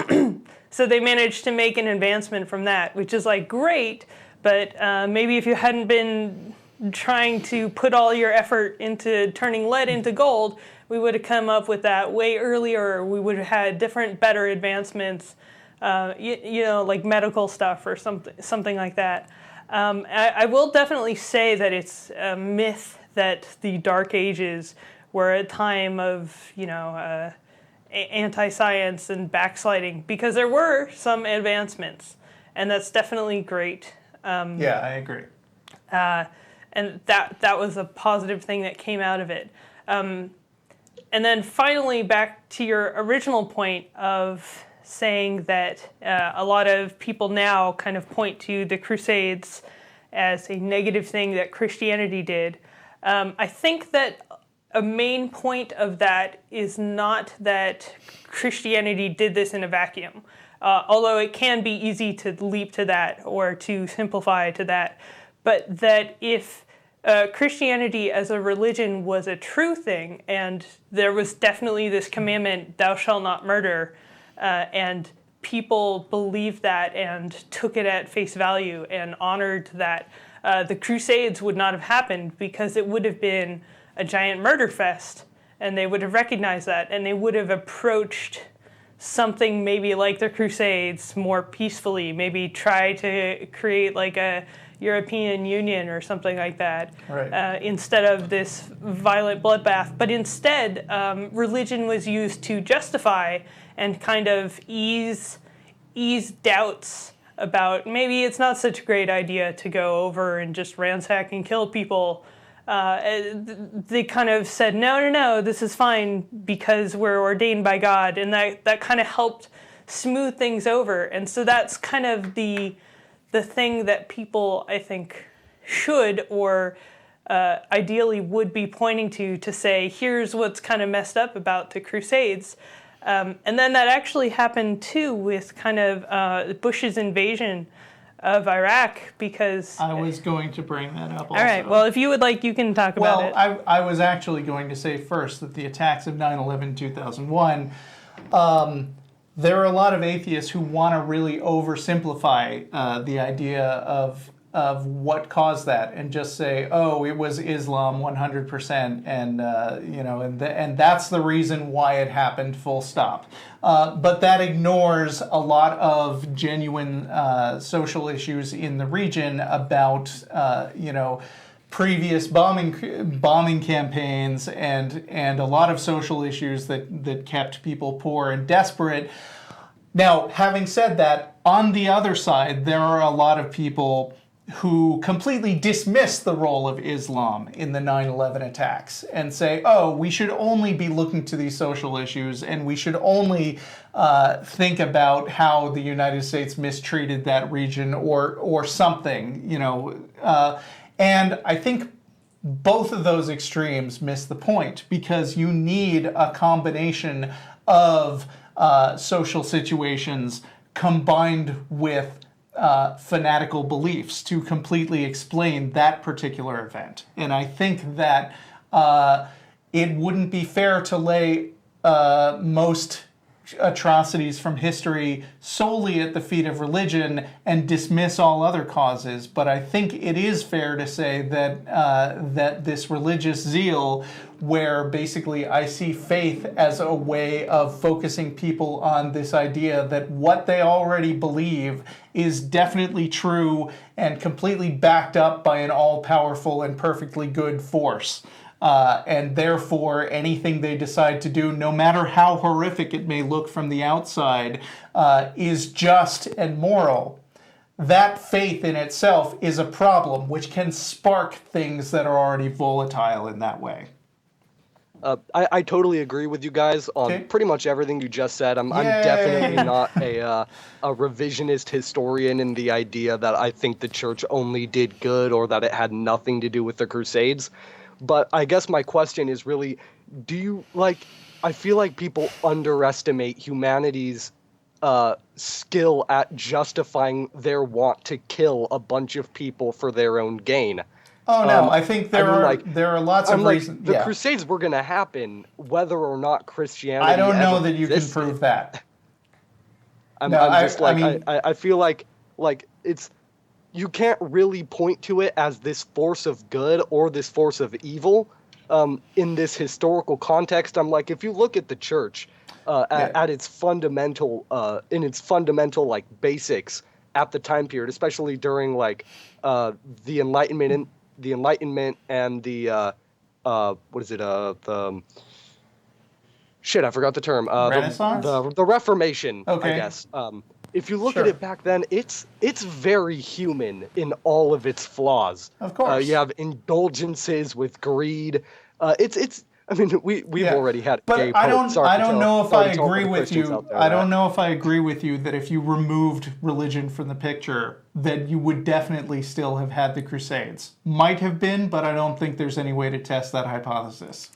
so they managed to make an advancement from that, which is like great, but maybe if you hadn't been trying to put all your effort into turning lead into gold, we would have come up with that way earlier. We would have had different, better advancements. Like medical stuff or something like that. I will definitely say that it's a myth that the Dark Ages were a time of, anti-science and backsliding, because there were some advancements, and that's definitely great. Yeah, I agree. And that was a positive thing that came out of it. And then finally, back to your original point of saying that a lot of people now kind of point to the Crusades as a negative thing that Christianity did. I think that a main point of that is not that Christianity did this in a vacuum, although it can be easy to leap to that or to simplify to that, but that if Christianity as a religion was a true thing, and there was definitely this commandment, thou shalt not murder, and people believed that and took it at face value and honored that, the Crusades would not have happened, because it would have been a giant murder fest, and they would have recognized that, and they would have approached something maybe like the Crusades more peacefully, maybe try to create like a European Union or something like that, right. Instead of this violent bloodbath. But instead, religion was used to justify and kind of ease doubts about maybe it's not such a great idea to go over and just ransack and kill people. They kind of said, no, this is fine because we're ordained by God, and that kind of helped smooth things over. And so that's kind of the thing that people, I think, should or ideally would be pointing to say, here's what's kind of messed up about the Crusades. And then that actually happened too with kind of Bush's invasion of Iraq, because I was going to bring that up also. All right, well, if you would like, you can talk about it. Well, I was actually going to say first that the attacks of 9/11, 2001, there are a lot of atheists who want to really oversimplify the idea of what caused that, and just say, oh, it was Islam 100%, and and that's the reason why it happened, full stop. But that ignores a lot of genuine social issues in the region about previous bombing campaigns and a lot of social issues that kept people poor and desperate. Now, having said that, on the other side, there are a lot of people who completely dismiss the role of Islam in the 9/11 attacks and say, oh, we should only be looking to these social issues, and we should only think about how the United States mistreated that region or something, and I think both of those extremes miss the point, because you need a combination of social situations combined with fanatical beliefs to completely explain that particular event. And I think that it wouldn't be fair to lay most atrocities from history solely at the feet of religion and dismiss all other causes. But I think it is fair to say that that this religious zeal, where basically I see faith as a way of focusing people on this idea that what they already believe is definitely true and completely backed up by an all-powerful and perfectly good force. And therefore, anything they decide to do, no matter how horrific it may look from the outside, is just and moral. That faith in itself is a problem, which can spark things that are already volatile in that way. I totally agree with you guys on pretty much everything you just said. I'm definitely not a revisionist historian in the idea that I think the church only did good or that it had nothing to do with the Crusades. But I guess my question is really, I feel like people underestimate humanity's skill at justifying their want to kill a bunch of people for their own gain. Oh no, I think there are lots of reasons. The Crusades were going to happen whether or not Christianity. I don't know that existed. you can prove that. I feel like it's, you can't really point to it as this force of good or this force of evil in this historical context. I'm like, if you look at the church at its fundamental in its fundamental like basics at the time period, especially during like the Enlightenment and the shit, I forgot the term. Renaissance? The Reformation, okay. I guess. If you look at it back then, it's very human in all of its flaws. Of course. You have indulgences with greed. I mean, we've already had gay poets. I don't know if I agree with you. I don't know if I agree with you that if you removed religion from the picture, that you would definitely still have had the Crusades. Might have been, but I don't think there's any way to test that hypothesis.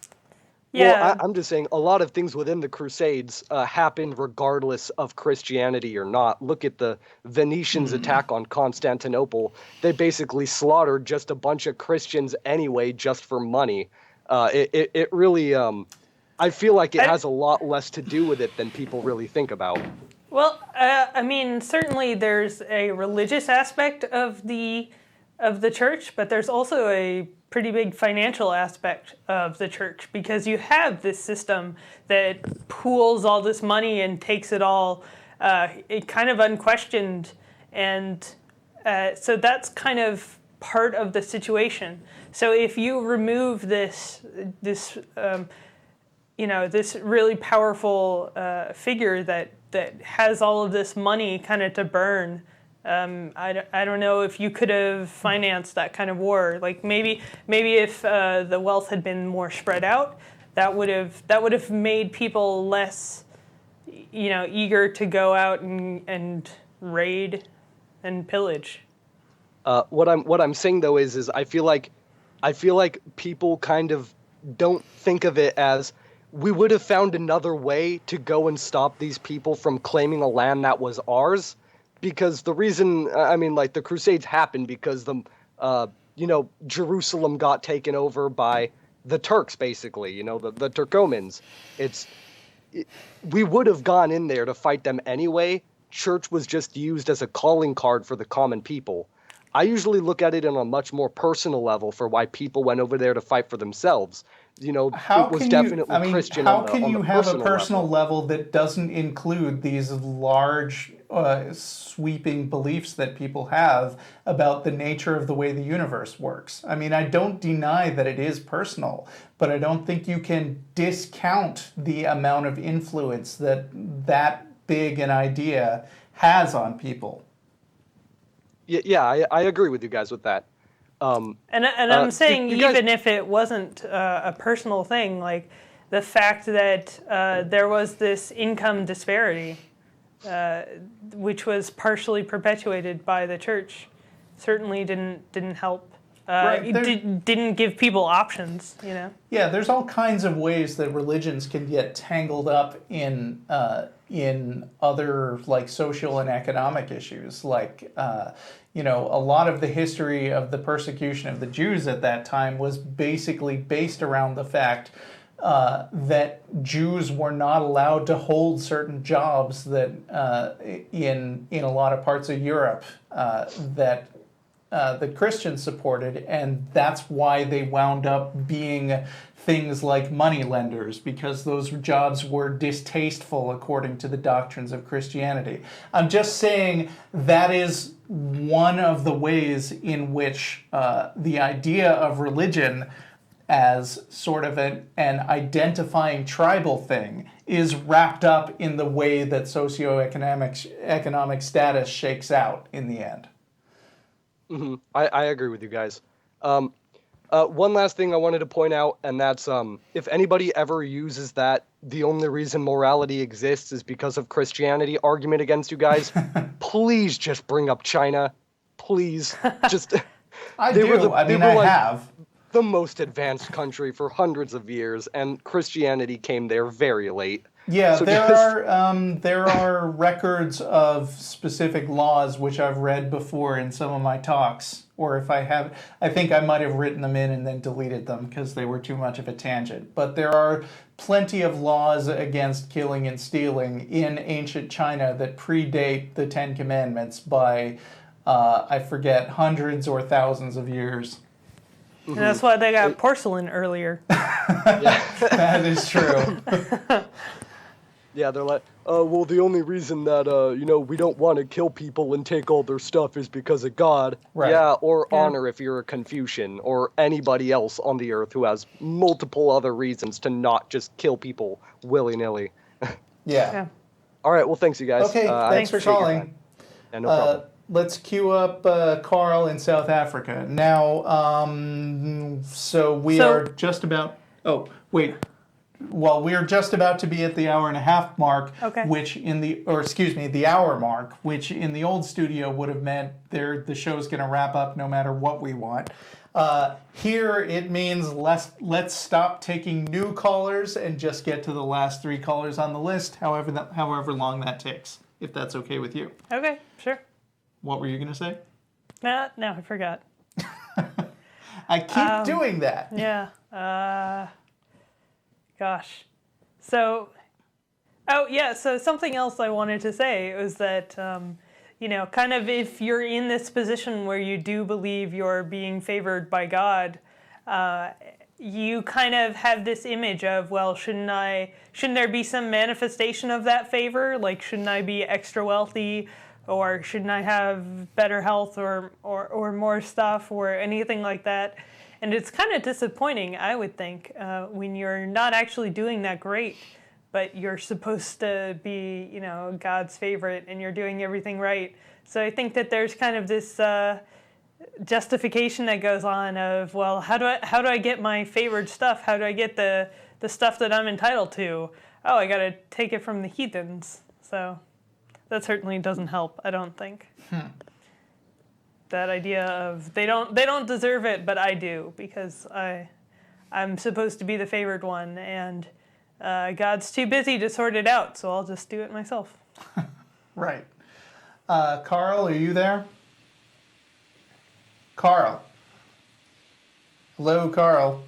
Yeah. Well, I'm just saying a lot of things within the Crusades happened regardless of Christianity or not. Look at the Venetians' attack on Constantinople. They basically slaughtered just a bunch of Christians anyway, just for money. It really, I feel like it has a lot less to do with it than people really think about. Well, I mean, certainly there's a religious aspect of the church, but there's also a pretty big financial aspect of the church, because you have this system that pools all this money and takes it all it kind of unquestioned, and so that's kind of part of the situation. So if you remove this really powerful figure that has all of this money kind of to burn, I don't know if you could have financed that kind of war. Like maybe if the wealth had been more spread out, that would have made people less, eager to go out and raid and pillage. What I'm saying though is I feel like people kind of don't think of it as we would have found another way to go and stop these people from claiming a land that was ours. Because the reason, the Crusades happened because Jerusalem got taken over by the Turks, basically, the Turkomans. We would have gone in there to fight them anyway. Church was just used as a calling card for the common people. I usually look at it on a much more personal level for why people went over there to fight for themselves. It was definitely Christian. How can you have a personal level that doesn't include these large, sweeping beliefs that people have about the nature of the way the universe works? I mean, I don't deny that it is personal, but I don't think you can discount the amount of influence that big an idea has on people. Yeah, I agree with you guys with that. And I'm saying even if it wasn't a personal thing, like the fact that there was this income disparity, which was partially perpetuated by the church, certainly didn't help. Didn't give people options, Yeah, there's all kinds of ways that religions can get tangled up in other like social and economic issues, like a lot of the history of the persecution of the Jews at that time was basically based around the fact that Jews were not allowed to hold certain jobs that in a lot of parts of Europe that the Christians supported, and that's why they wound up being things like moneylenders, because those jobs were distasteful according to the doctrines of Christianity. I'm just saying that is one of the ways in which the idea of religion as sort of an identifying tribal thing is wrapped up in the way that socioeconomic status shakes out in the end. Mm-hmm. I agree with you guys. One last thing I wanted to point out, and that's if anybody ever uses that the only reason morality exists is because of Christianity argument against you guys, please just bring up China. Please. Just I do. I have. the most advanced country for hundreds of years, and Christianity came there very late. Yeah, So there are records of specific laws which I've read before in some of my talks, or if I have, I think I might have written them in and then deleted them because they were too much of a tangent. But there are plenty of laws against killing and stealing in ancient China that predate the Ten Commandments by, I forget, hundreds or thousands of years. And that's why they got porcelain earlier. That is true. Yeah, they're like, well, the only reason that, we don't want to kill people and take all their stuff is because of God. Right. Yeah, or honor if you're a Confucian or anybody else on the earth who has multiple other reasons to not just kill people willy-nilly. Yeah. All right, well, thanks, you guys. Okay, I thanks for appreciate your calling. time. Yeah, no problem. Let's queue up Karl in South Africa. Now, so we are just about... Oh, wait. Well, we are just about to be at the hour and a half mark, which the hour mark, which in the old studio would have meant the show's going to wrap up no matter what we want. Here it means let's stop taking new callers and just get to the last 3 callers on the list, however long that takes, if that's okay with you. Okay, sure. What were you going to say? No, I forgot. I keep doing that. Yeah. Gosh. So something else I wanted to say was that, kind of if you're in this position where you do believe you're being favored by God, you kind of have this image of, well, shouldn't there be some manifestation of that favor? Like, shouldn't I be extra wealthy? Or shouldn't I have better health or more stuff or anything like that? And it's kind of disappointing, I would think, when you're not actually doing that great, but you're supposed to be, God's favorite and you're doing everything right. So I think that there's kind of this justification that goes on of, well, how do I get my favored stuff? How do I get the stuff that I'm entitled to? Oh, I got to take it from the heathens. So that certainly doesn't help, I don't think. That idea of they don't deserve it, but I do because I'm supposed to be the favored one, and God's too busy to sort it out, so I'll just do it myself. Right. Karl, are you there? Karl. Hello, Karl.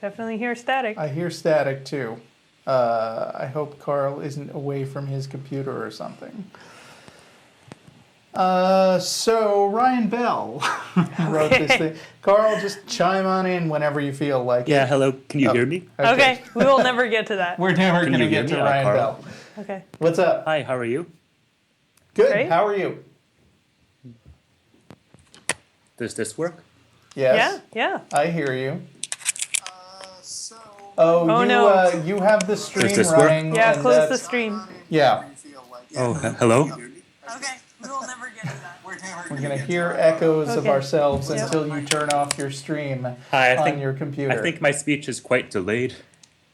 Definitely hear static. I hear static too. I hope Karl isn't away from his computer or something. So Ryan Bell wrote this thing. Karl, just chime on in whenever you feel like it. Yeah, hello. Can you hear me? Okay, we will never get to that. We're never going to you get hear to me? Ryan Karl. Bell. Okay. What's up? Hi, how are you? Good. Great. How are you? Does this work? Yes. Yeah. I hear you. No. You have the stream Does this work? running. Yeah, and close the that's- stream. Yeah. Oh, hello? Okay, we will never get to that. We're going to hear echoes of Okay. ourselves Yep. until you turn off your stream Hi, on your computer. I think my speech is quite delayed.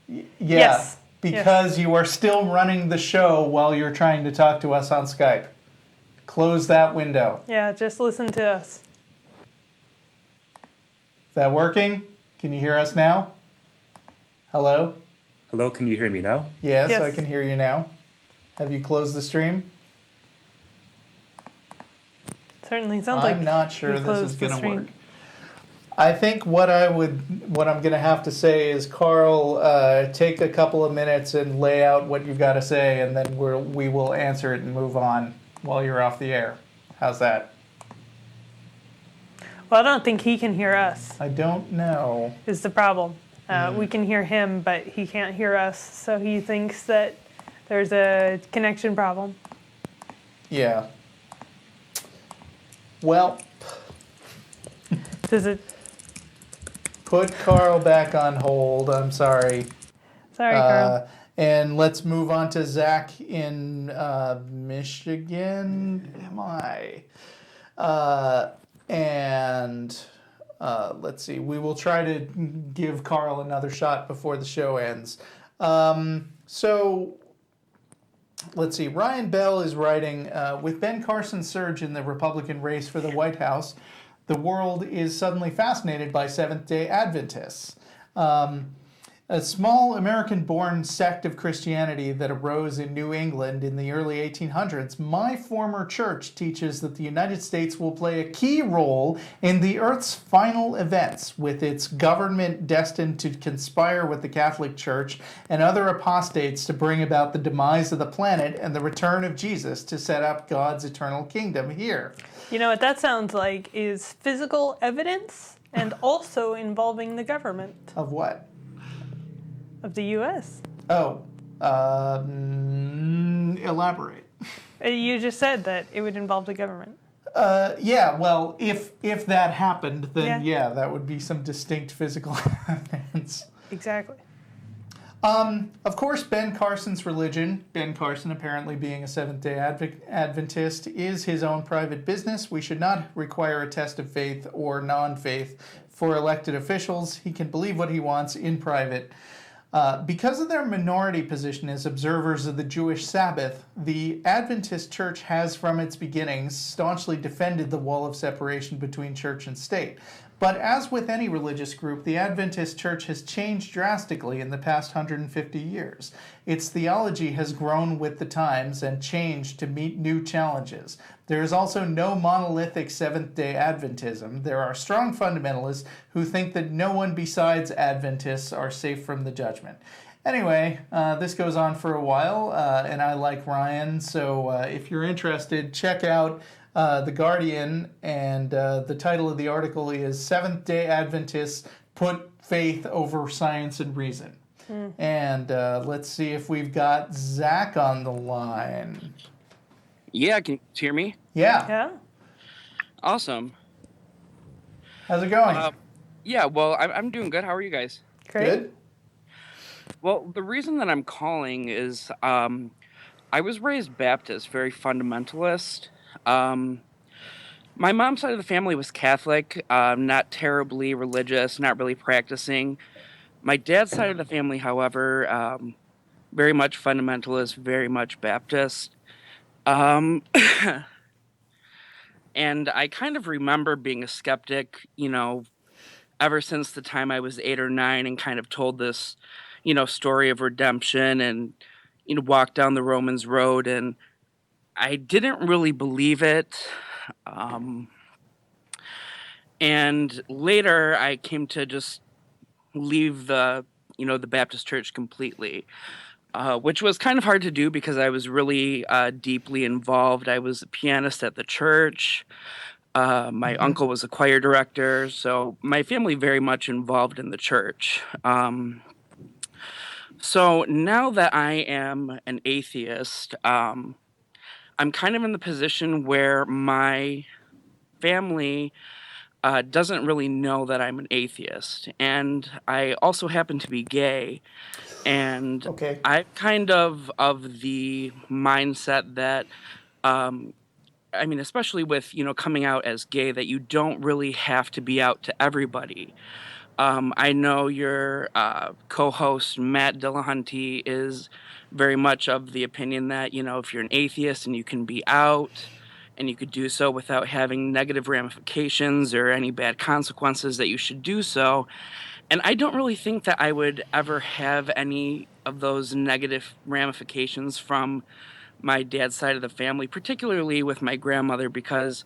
Yeah, Yes. because you are still running the show while you're trying to talk to us on Skype. Close that window. Yeah, just listen to us. Is that working? Can you hear us now? Hello? Hello, can you hear me now? Yes, Yes. I can hear you now. Have you closed the stream? Certainly sounds like I'm not sure we this closed is the going to stream. work. I think what I'm going to have to say is, Karl, take a couple of minutes and lay out what you've got to say, and then we will answer it and move on while you're off the air. How's that? Well, I don't think he can hear us, I don't know. is the problem. We can hear him, but he can't hear us, so he thinks that there's a connection problem. Yeah. Well, Does it? put Karl back on hold. I'm sorry. Sorry, Karl. And let's move on to Zach in Michigan. Am I? And let's see. We will try to give Karl another shot before the show ends. So let's see. Ryan Bell is writing, with Ben Carson's surge in the Republican race for the White House, the world is suddenly fascinated by Seventh-day Adventists. A small American-born sect of Christianity that arose in New England in the early 1800s, my former church teaches that the United States will play a key role in the Earth's final events, with its government destined to conspire with the Catholic Church and other apostates to bring about the demise of the planet and the return of Jesus to set up God's eternal kingdom here. You know what that sounds like is physical evidence and also involving the government. Of what? Of the U.S. Oh, elaborate. You just said that it would involve the government. Yeah, well, if that happened, then Yeah. that would be some distinct physical evidence. Exactly. Of course, Ben Carson's religion, Ben Carson apparently being a Seventh-day Adventist, is his own private business. We should not require a test of faith or non-faith for elected officials. He can believe what he wants in private. Because of their minority position as observers of the Jewish Sabbath, the Adventist Church has from its beginnings staunchly defended the wall of separation between church and state. But as with any religious group, the Adventist Church has changed drastically in the past 150 years. Its theology has grown with the times and changed to meet new challenges. There is also no monolithic Seventh-day Adventism. There are strong fundamentalists who think that no one besides Adventists are safe from the judgment. Anyway, this goes on for a while, and I like Ryan, so if you're interested, check out The Guardian, and the title of the article is Seventh-day Adventists Put Faith Over Science and Reason. And let's see if we've got Zach on the line. Yeah, can you hear me? Yeah. Yeah? Awesome. How's it going? Yeah, well, I'm doing good. How are you guys? Great. Good? Well, the reason that I'm calling is I was raised Baptist, very fundamentalist. My mom's side of the family was Catholic, not terribly religious, not really practicing. My dad's side of the family, however, very much fundamentalist, very much Baptist. And I kind of remember being a skeptic, ever since the time I was 8 or 9 and kind of told this, story of redemption and, walked down the Romans road, and I didn't really believe it. And later I came to just leave the Baptist church completely. Which was kind of hard to do because I was really deeply involved. I was a pianist at the church. My uncle was a choir director. So my family very much involved in the church. So now that I am an atheist, I'm kind of in the position where my family doesn't really know that I'm an atheist. And I also happen to be gay. And Okay. I'm kind of the mindset that, especially with, coming out as gay, that you don't really have to be out to everybody. I know your co-host, Matt Dillahunty, is very much of the opinion that, if you're an atheist and you can be out and you could do so without having negative ramifications or any bad consequences, that you should do so. And I don't really think that I would ever have any of those negative ramifications from my dad's side of the family, particularly with my grandmother, because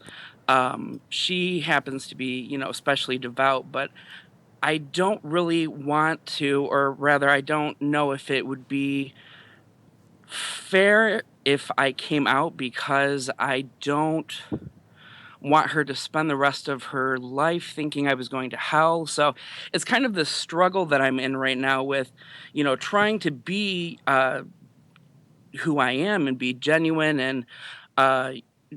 she happens to be, especially devout. But I don't really want to, or rather, I don't know if it would be fair if I came out, because I don't want her to spend the rest of her life thinking I was going to hell. So it's kind of the struggle that I'm in right now with, trying to be who I am and be genuine and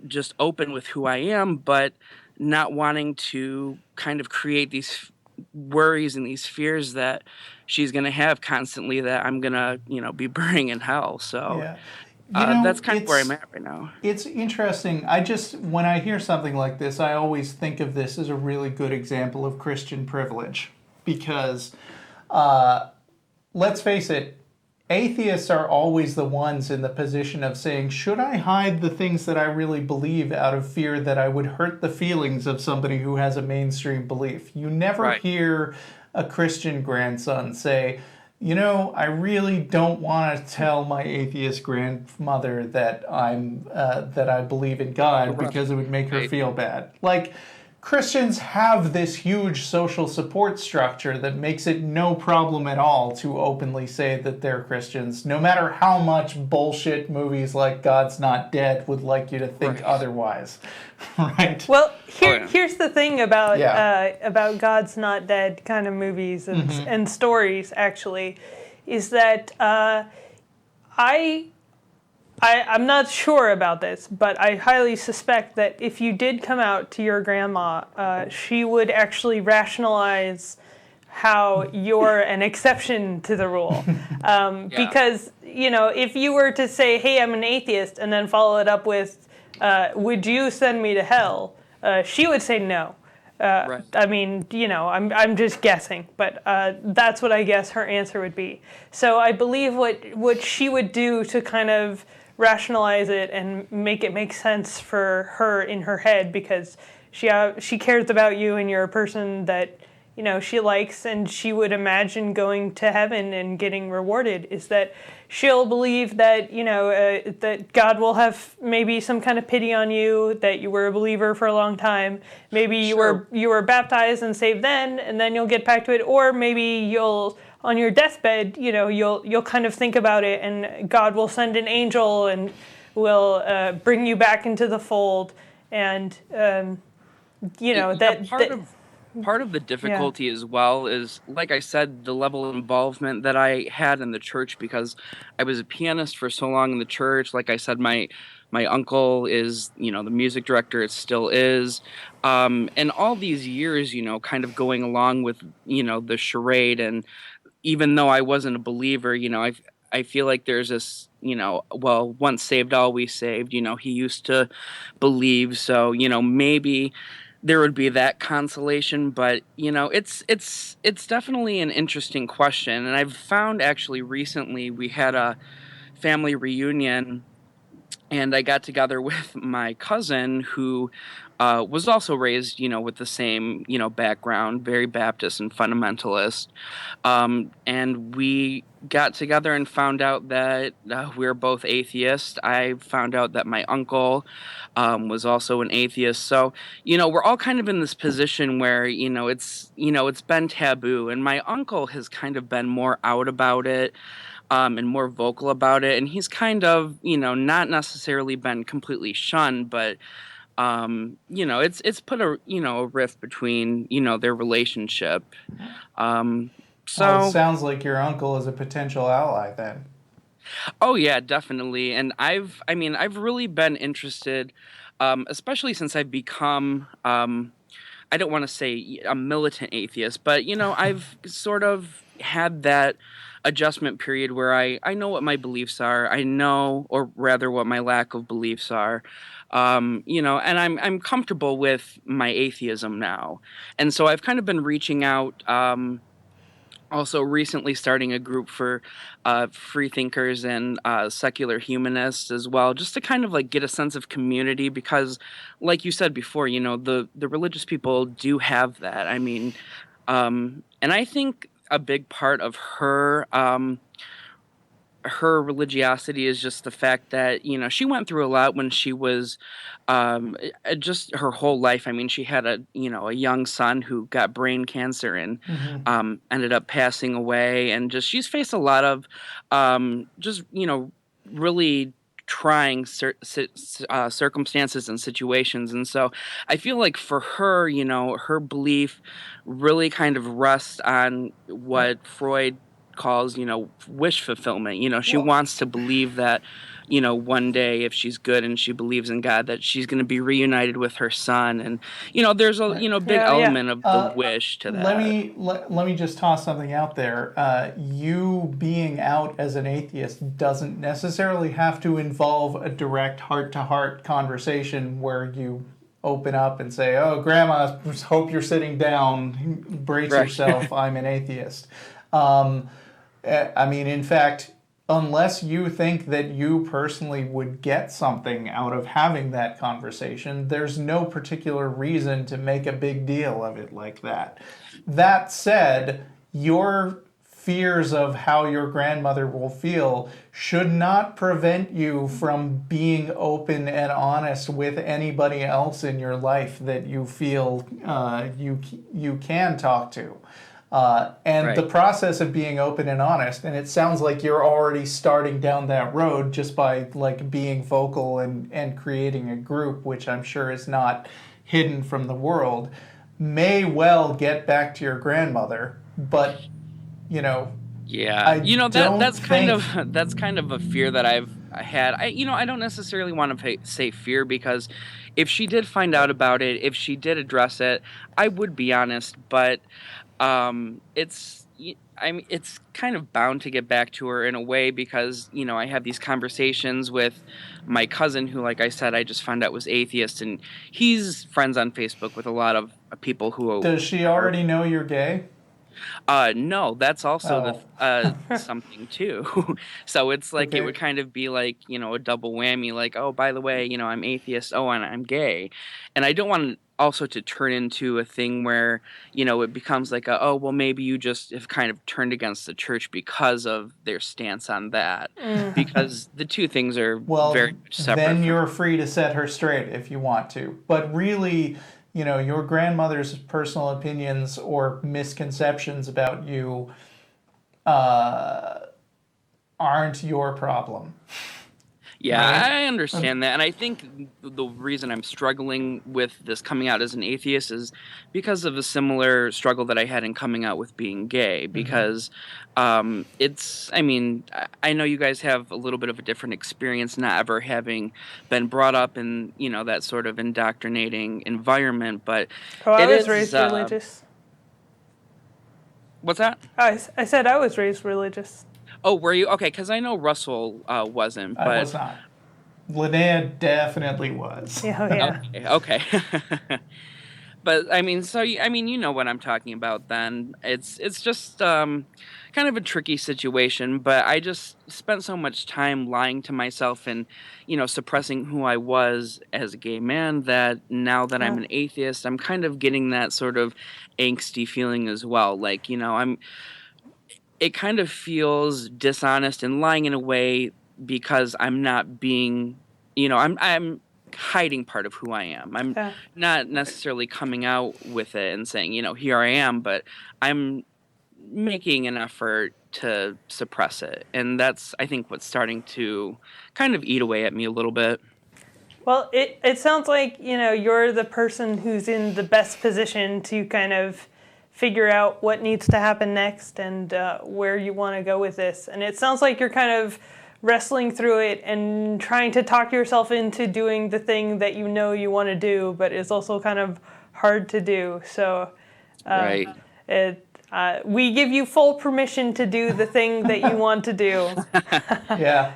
just open with who I am, but not wanting to kind of create these worries and these fears that she's going to have constantly, that I'm going to, be burning in hell. So Yeah. That's kind of where I'm at right now. It's interesting. When I hear something like this, I always think of this as a really good example of Christian privilege. Because, let's face it, atheists are always the ones in the position of saying, should I hide the things that I really believe out of fear that I would hurt the feelings of somebody who has a mainstream belief? You never hear a Christian grandson say, I really don't want to tell my atheist grandmother that that I believe in God because it would make her feel bad. Like, Christians have this huge social support structure that makes it no problem at all to openly say that they're Christians, no matter how much bullshit movies like God's Not Dead would like you to think otherwise. Right? Well, here's the thing about God's Not Dead kind of movies and stories, actually, is that I'm not sure about this, but I highly suspect that if you did come out to your grandma, she would actually rationalize how you're an exception to the rule. Because, if you were to say, hey, I'm an atheist, and then follow it up with, would you send me to hell? She would say no. I mean, I'm just guessing, but that's what I guess her answer would be. So I believe what she would do to kind of rationalize it and make it make sense for her in her head, because she cares about you and you're a person that she likes, and she would imagine going to heaven and getting rewarded, is that she'll believe that that God will have maybe some kind of pity on you, that you were a believer for a long time, maybe you were baptized and saved then, and then you'll get back to it, or maybe you'll on your deathbed, you'll kind of think about it, and God will send an angel and will bring you back into the fold, and part of the difficulty as well is, like I said, the level of involvement that I had in the church, because I was a pianist for so long in the church. Like I said, my uncle is, the music director, it still is. And all these years, kind of going along with, the charade, and even though I wasn't a believer, I feel like there's this, once saved, always saved. He used to believe, so maybe there would be that consolation. But it's definitely an interesting question, and I've found actually recently we had a family reunion, and I got together with my cousin who was also raised, with the same, background, very Baptist and fundamentalist. And we got together and found out that we're both atheists. I found out that my uncle was also an atheist. So, we're all kind of in this position where, it's been taboo. And my uncle has kind of been more out about it. And more vocal about it. And he's kind of, not necessarily been completely shunned, but it's put a rift between, their relationship. Well, it sounds like your uncle is a potential ally then. Oh yeah, definitely. And I've really been interested, especially since I've become, I don't want to say a militant atheist, but I've sort of had that adjustment period where I know what my beliefs are. I know, or rather what my lack of beliefs are. And I'm comfortable with my atheism now. And so I've kind of been reaching out, also recently starting a group for free thinkers and secular humanists as well, just to kind of like get a sense of community, because like you said before, the religious people do have that. I mean, and I think a big part of her religiosity is just the fact that she went through a lot when she was just her whole life. I mean, she had a young son who got brain cancer and ended up passing away, and just she's faced a lot of just really trying circumstances and situations. And so I feel like for her, her belief really kind of rests on what Freud calls, wish fulfillment. She wants to believe that, one day if she's good and she believes in God, that she's going to be reunited with her son. And, there's a, big element of the wish to that. Let me just toss something out there. You being out as an atheist doesn't necessarily have to involve a direct heart-to-heart conversation where you open up and say, "Oh, Grandma, hope you're sitting down. Brace yourself. I'm an atheist." In fact, unless you think that you personally would get something out of having that conversation, there's no particular reason to make a big deal of it like that. That said, your fears of how your grandmother will feel should not prevent you from being open and honest with anybody else in your life that you feel you can talk to. The process of being open and honest, and it sounds like you're already starting down that road just by being vocal and creating a group, which I'm sure is not hidden from the world, may well get back to your grandmother, but that's kind of a fear that I've had. I don't necessarily want to say fear, because if she did find out about it, if she did address it, I would be honest, but it's kind of bound to get back to her in a way, because I have these conversations with my cousin who, like I said, I just found out was atheist, and he's friends on Facebook with a lot of people who. Does she already know you're gay? No, that's also something too. So it's like, it would kind of be like, a double whammy, like, oh, by the way, I'm atheist, oh, and I'm gay. And I don't want also to turn into a thing where, it becomes like, oh, well, maybe you just have kind of turned against the church because of their stance on that. Because the two things are very much separate. Then you're free to set her straight if you want to. But really, your grandmother's personal opinions or misconceptions about you aren't your problem. Yeah, right? I understand that. And I think the reason I'm struggling with this coming out as an atheist is because of a similar struggle that I had in coming out with being gay. Because I know you guys have a little bit of a different experience, not ever having been brought up in, that sort of indoctrinating environment. But I was raised religious. What's that? I said I was raised religious. Oh, were you? Okay, because I know Russell wasn't. But I was not. Lynnea definitely was. Yeah. Okay. But you know what I'm talking about. Then it's just kind of a tricky situation. But I just spent so much time lying to myself and suppressing who I was as a gay man that now that I'm an atheist, I'm kind of getting that sort of angsty feeling as well. Like it kind of feels dishonest and lying in a way, because I'm not being, I'm hiding part of who I am. I'm not necessarily coming out with it and saying, here I am, but I'm making an effort to suppress it. And that's, I think, what's starting to kind of eat away at me a little bit. Well, it sounds like, you're the person who's in the best position to kind of figure out what needs to happen next and where you want to go with this. And it sounds like you're kind of wrestling through it and trying to talk yourself into doing the thing that you want to do, but it's also kind of hard to do. So right. We give you full permission to do the thing that you want to do. Yeah.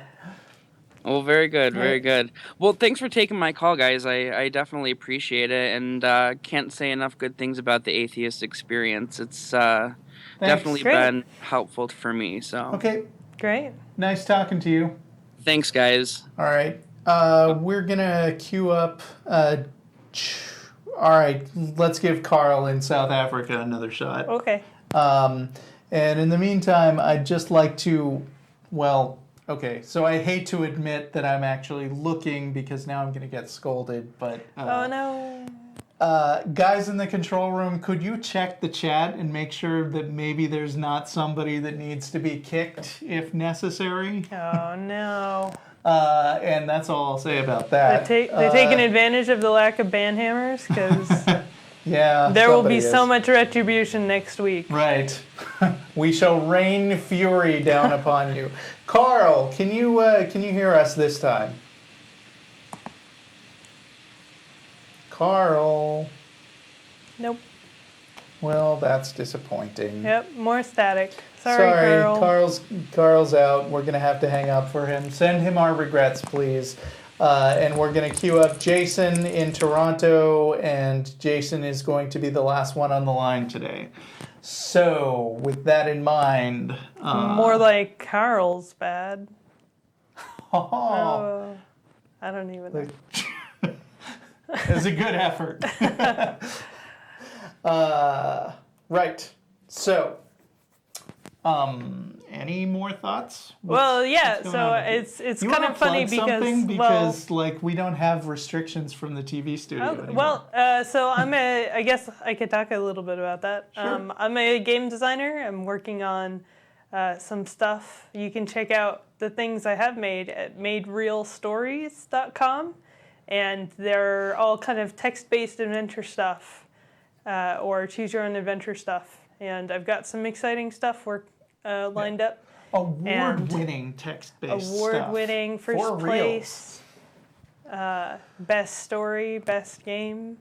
Well, very good, very good. Well, thanks for taking my call, guys. I definitely appreciate it, and can't say enough good things about the Atheist Experience. It's definitely been helpful for me. So okay, great. Nice talking to you. Thanks, guys. All right, we're gonna queue up. All right, let's give Karl in South Africa another shot. Okay. And in the meantime, I'd just like to, okay, so I hate to admit that I'm actually looking because now I'm going to get scolded, but... oh, no. Guys in the control room, could you check the chat and make sure that maybe there's not somebody that needs to be kicked if necessary? Oh, no. And that's all I'll say about that. They're taking advantage of the lack of banhammers, because yeah, there will be so much retribution next week. Right. We shall rain fury down upon you. Karl, can you hear us this time? Karl. Nope. Well, that's disappointing. Yep, more static. Sorry, Karl. Karl's out. We're gonna have to hang up for him. Send him our regrets, please. And we're gonna queue up Jason in Toronto, and Jason is going to be the last one on the line today. So, with that in mind, More like Karl's bad. oh, I don't even know. it was a good effort. Right. So, any more thoughts? Well, yeah. what's going So on? it's You kind wanna of funny plug something? because because like we don't have restrictions from the TV studio anymore. so I guess I could talk a little bit about that. Sure. I'm a game designer. I'm working on some stuff. You can check out the things I have made at maderealstories.com, and they're all kind of text-based adventure stuff, or choose-your-own-adventure stuff. And I've got some exciting stuff lined up. Award-winning text-based stuff. Award-winning, first For place, best story, best game.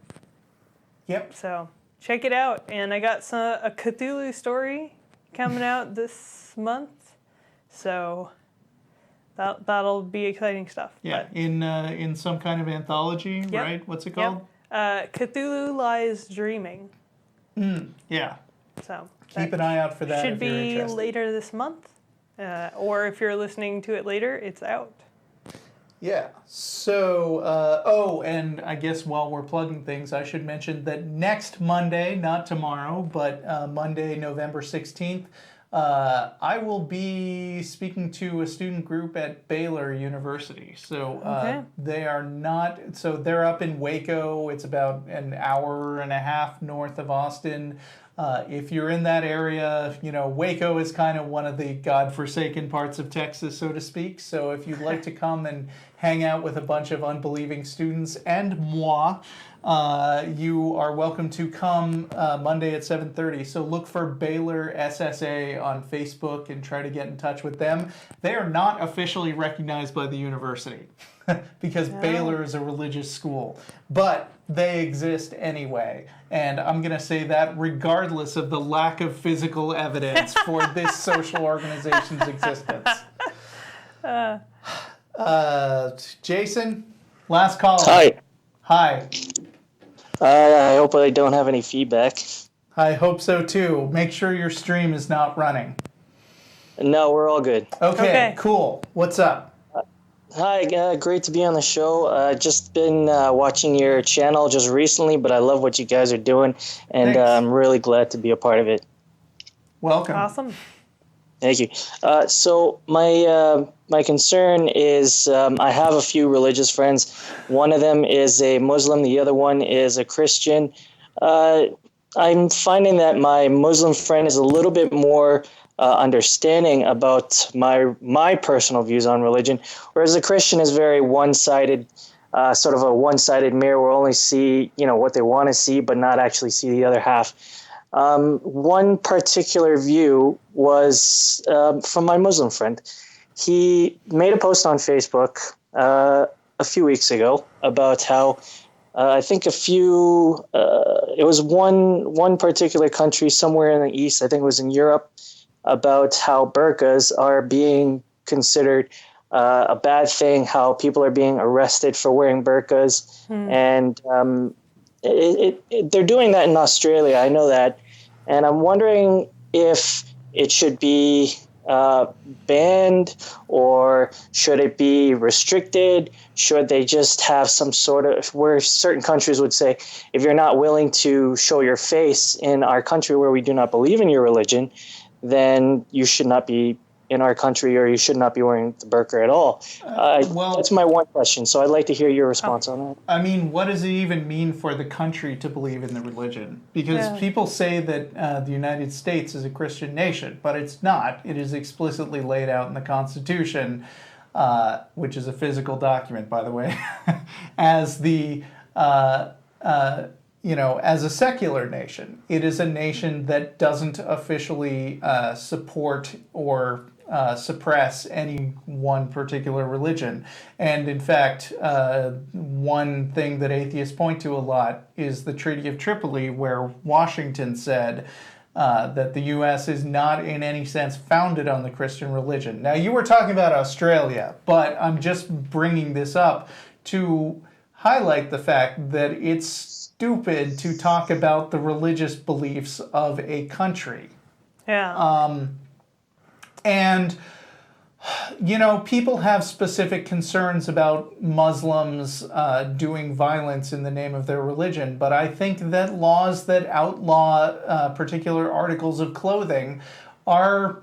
Yep. So check it out. And I got a Cthulhu story coming out this month. So that'll be exciting stuff. Yeah, in some kind of anthology, Yep. right? What's it called? Cthulhu Lies Dreaming. Yeah. So Keep an eye out for that. should if you're be interested. later this month. Or if you're listening to it later, it's out. Yeah. So, and I guess while we're plugging things, I should mention that next Monday, not tomorrow, but Monday, November 16th, I will be speaking to a student group at Baylor University. So Okay. they're up in Waco. It's about an hour and a half north of Austin. If you're in that area, Waco is kind of one of the godforsaken parts of Texas, so to speak. So if you'd like to come and hang out with a bunch of unbelieving students and moi, you are welcome to come Monday at 7:30. So look for Baylor SSA on Facebook and try to get in touch with them. They are not officially recognized by the university because Baylor is a religious school, but they exist anyway. And I'm going to say that regardless of the lack of physical evidence for this social organization's existence. Jason, last call. Hi. Hi. I hope I don't have any feedback. I hope so too. Make sure your stream is not running. No, we're all good. Okay. Cool. What's up? Hi, great to be on the show. Just been watching your channel just recently, but I love what you guys are doing, and Thanks. I'm really glad to be a part of it. Welcome. Awesome. Thank you. So my concern is I have a few religious friends. One of them is a Muslim. The other one is a Christian. I'm finding that my Muslim friend is a little bit more understanding about my personal views on religion, whereas the Christian is very one-sided, sort of a one-sided mirror where only see what they want to see, but not actually see the other half. One particular view was from my Muslim friend. He made a post on Facebook a few weeks ago about how I think it was one particular country somewhere in the East, I think it was in Europe, about how burqas are being considered a bad thing, how people are being arrested for wearing burqas. And they're doing that in Australia, I know that. And I'm wondering if it should be banned, or should it be restricted? Should they just have some sort of, where certain countries would say, if you're not willing to show your face in our country where we do not believe in your religion, then you should not be in our country, or you should not be wearing the burqa at all. That's my one question, so I'd like to hear your response on that. I mean, what does it even mean for the country to believe in the religion? Because people say that the United States is a Christian nation, but it's not. It is explicitly laid out in the Constitution, which is a physical document, by the way, as the as a secular nation. It is a nation that doesn't officially support or suppress any one particular religion. And in fact, one thing that atheists point to a lot is the Treaty of Tripoli, where Washington said that the U.S. is not in any sense founded on the Christian religion. Now, you were talking about Australia, but I'm just bringing this up to highlight the fact that it's stupid to talk about the religious beliefs of a country. Yeah. And, people have specific concerns about Muslims doing violence in the name of their religion, but I think that laws that outlaw particular articles of clothing are,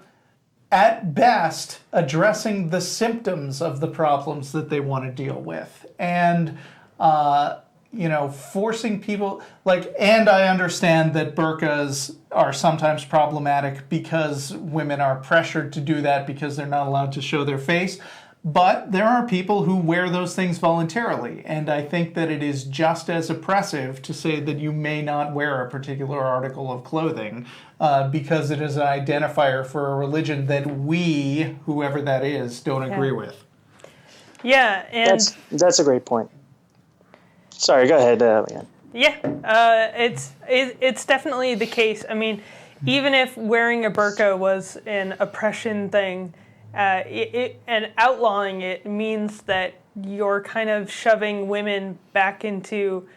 at best, addressing the symptoms of the problems that they want to deal with. And, forcing people, and I understand that burqas are sometimes problematic because women are pressured to do that because they're not allowed to show their face. But there are people who wear those things voluntarily. And I think that it is just as oppressive to say that you may not wear a particular article of clothing because it is an identifier for a religion that we, whoever that is, don't agree with. Yeah, and that's a great point. Sorry, go ahead, Leanne. Yeah, it's definitely the case. I mean, even if wearing a burqa was an oppression thing, and outlawing it means that you're kind of shoving women back into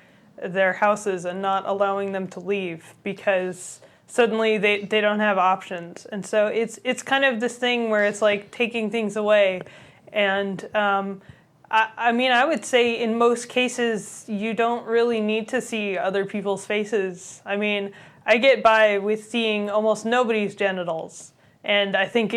their houses and not allowing them to leave because suddenly they don't have options. And so it's kind of this thing where it's like taking things away. And I mean, I would say in most cases, you don't really need to see other people's faces. I mean, I get by with seeing almost nobody's genitals. And I think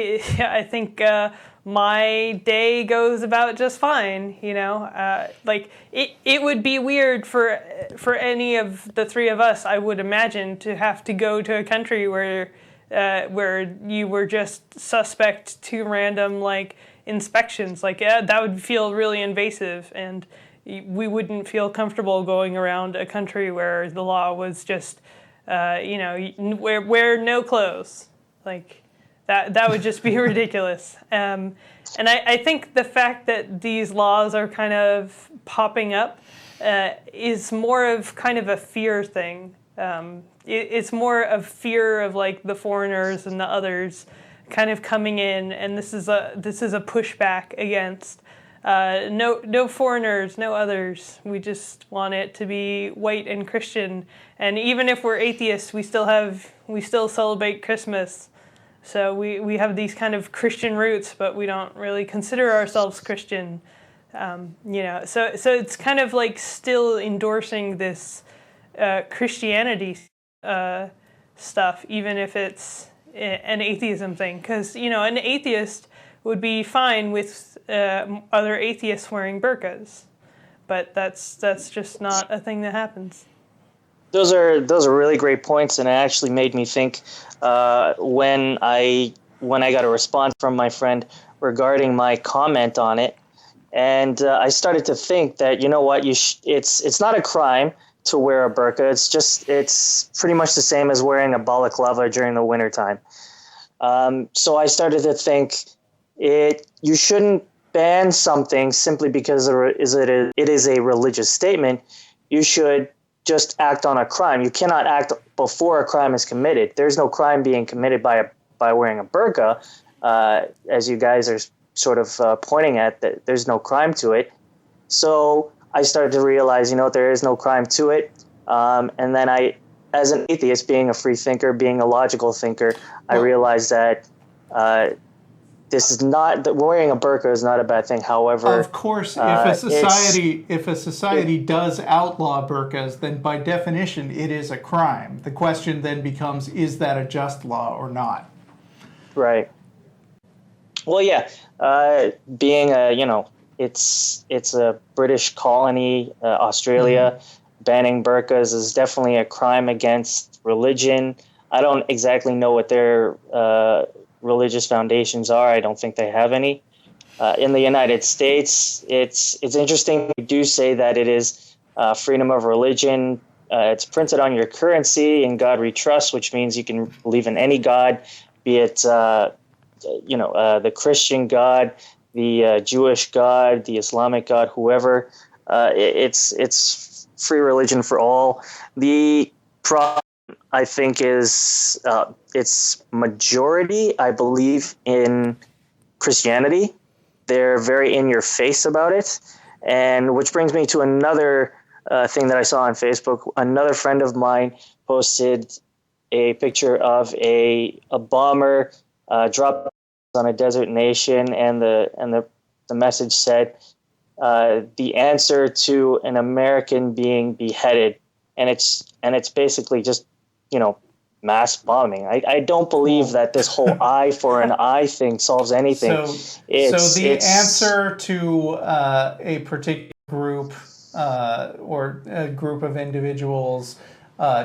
my day goes about just fine, it would be weird for any of the three of us, I would imagine, to have to go to a country where you were just suspect to random inspections. That would feel really invasive, and we wouldn't feel comfortable going around a country where the law was just wear no clothes. That would just be ridiculous. And I think the fact that these laws are kind of popping up is more of kind of a fear thing. It's more of fear of the foreigners and the others kind of coming in, and this is a pushback against no foreigners, no others. We just want it to be white and Christian. And even if we're atheists, we still celebrate Christmas. So we have these kind of Christian roots, but we don't really consider ourselves Christian, So it's kind of still endorsing this Christianity stuff, even if it's an atheism thing. Because an atheist would be fine with other atheists wearing burqas, but that's just not a thing that happens. Those are really great points, and it actually made me think when I got a response from my friend regarding my comment on it, and I started to think that it's not a crime to wear a burqa. It's pretty much the same as wearing a balaclava during the wintertime. So I started to think you shouldn't ban something simply because it is a religious statement. You should just act on a crime. You cannot act before a crime is committed. There's no crime being committed by wearing a burqa, as you guys are sort of pointing at, that there's no crime to it. So I started to realize, there is no crime to it. And then I, as an atheist, being a free thinker, being a logical thinker, I realized that wearing a burqa is not a bad thing. However, of course, if a society does outlaw burqas, then by definition it is a crime. The question then becomes: is that a just law or not? Right. Well, yeah. Being it's a British colony, Australia. Mm-hmm. Banning burqas is definitely a crime against religion. I don't exactly know what their religious foundations are. I don't think they have any. In the United States, it's interesting. We do say that it is freedom of religion, it's printed on your currency. In God we trust, which means you can believe in any God, be it the Christian God, the Jewish God, the Islamic God, whoever. It's free religion for all. The problem, I think, is its majority, I believe, in Christianity. They're very in your face about it. And which brings me to another thing that I saw on Facebook. Another friend of mine posted a picture of a bomber dropped on a desert nation, and the message said, the answer to an American being beheaded, and it's basically just, mass bombing. I don't believe that this whole eye for an eye thing solves anything. So the answer to a particular group or a group of individuals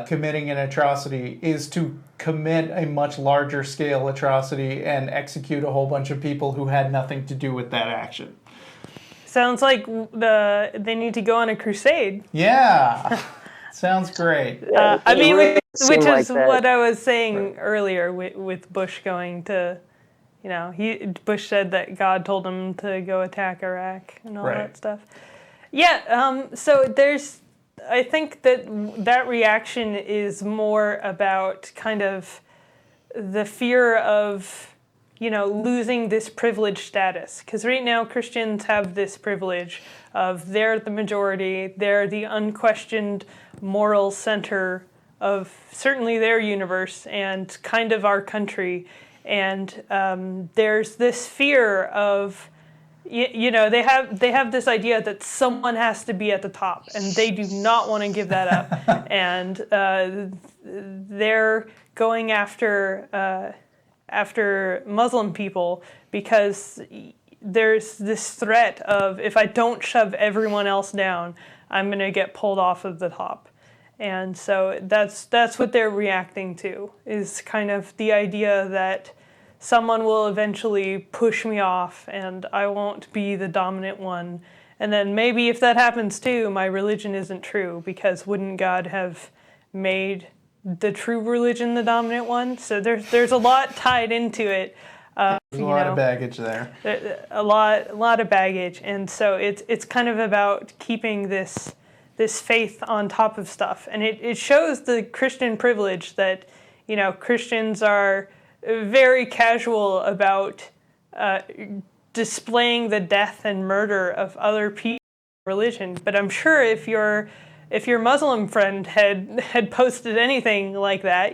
committing an atrocity is to commit a much larger scale atrocity and execute a whole bunch of people who had nothing to do with that action. Sounds like they need to go on a crusade. Yeah. Sounds great. Which is what I was saying earlier with Bush going to, Bush said that God told him to go attack Iraq and all that stuff. Yeah, so I think that reaction is more about kind of the fear of, losing this privileged status. Because right now Christians have this privilege of they're the majority, they're the unquestioned moral center of certainly their universe and kind of our country. And there's this fear of, they have this idea that someone has to be at the top, and they do not want to give that up. And they're going after Muslim people because there's this threat of, if I don't shove everyone else down, I'm going to get pulled off of the top. And so that's what they're reacting to, is kind of the idea that someone will eventually push me off and I won't be the dominant one. And then maybe if that happens too, my religion isn't true, because wouldn't God have made the true religion the dominant one? So there's a lot tied into it. There's a lot of baggage there. A lot of baggage. And so it's kind of about keeping this faith on top of stuff. And it shows the Christian privilege that, Christians are very casual about displaying the death and murder of other people in religion. But I'm sure if your Muslim friend had posted anything like that,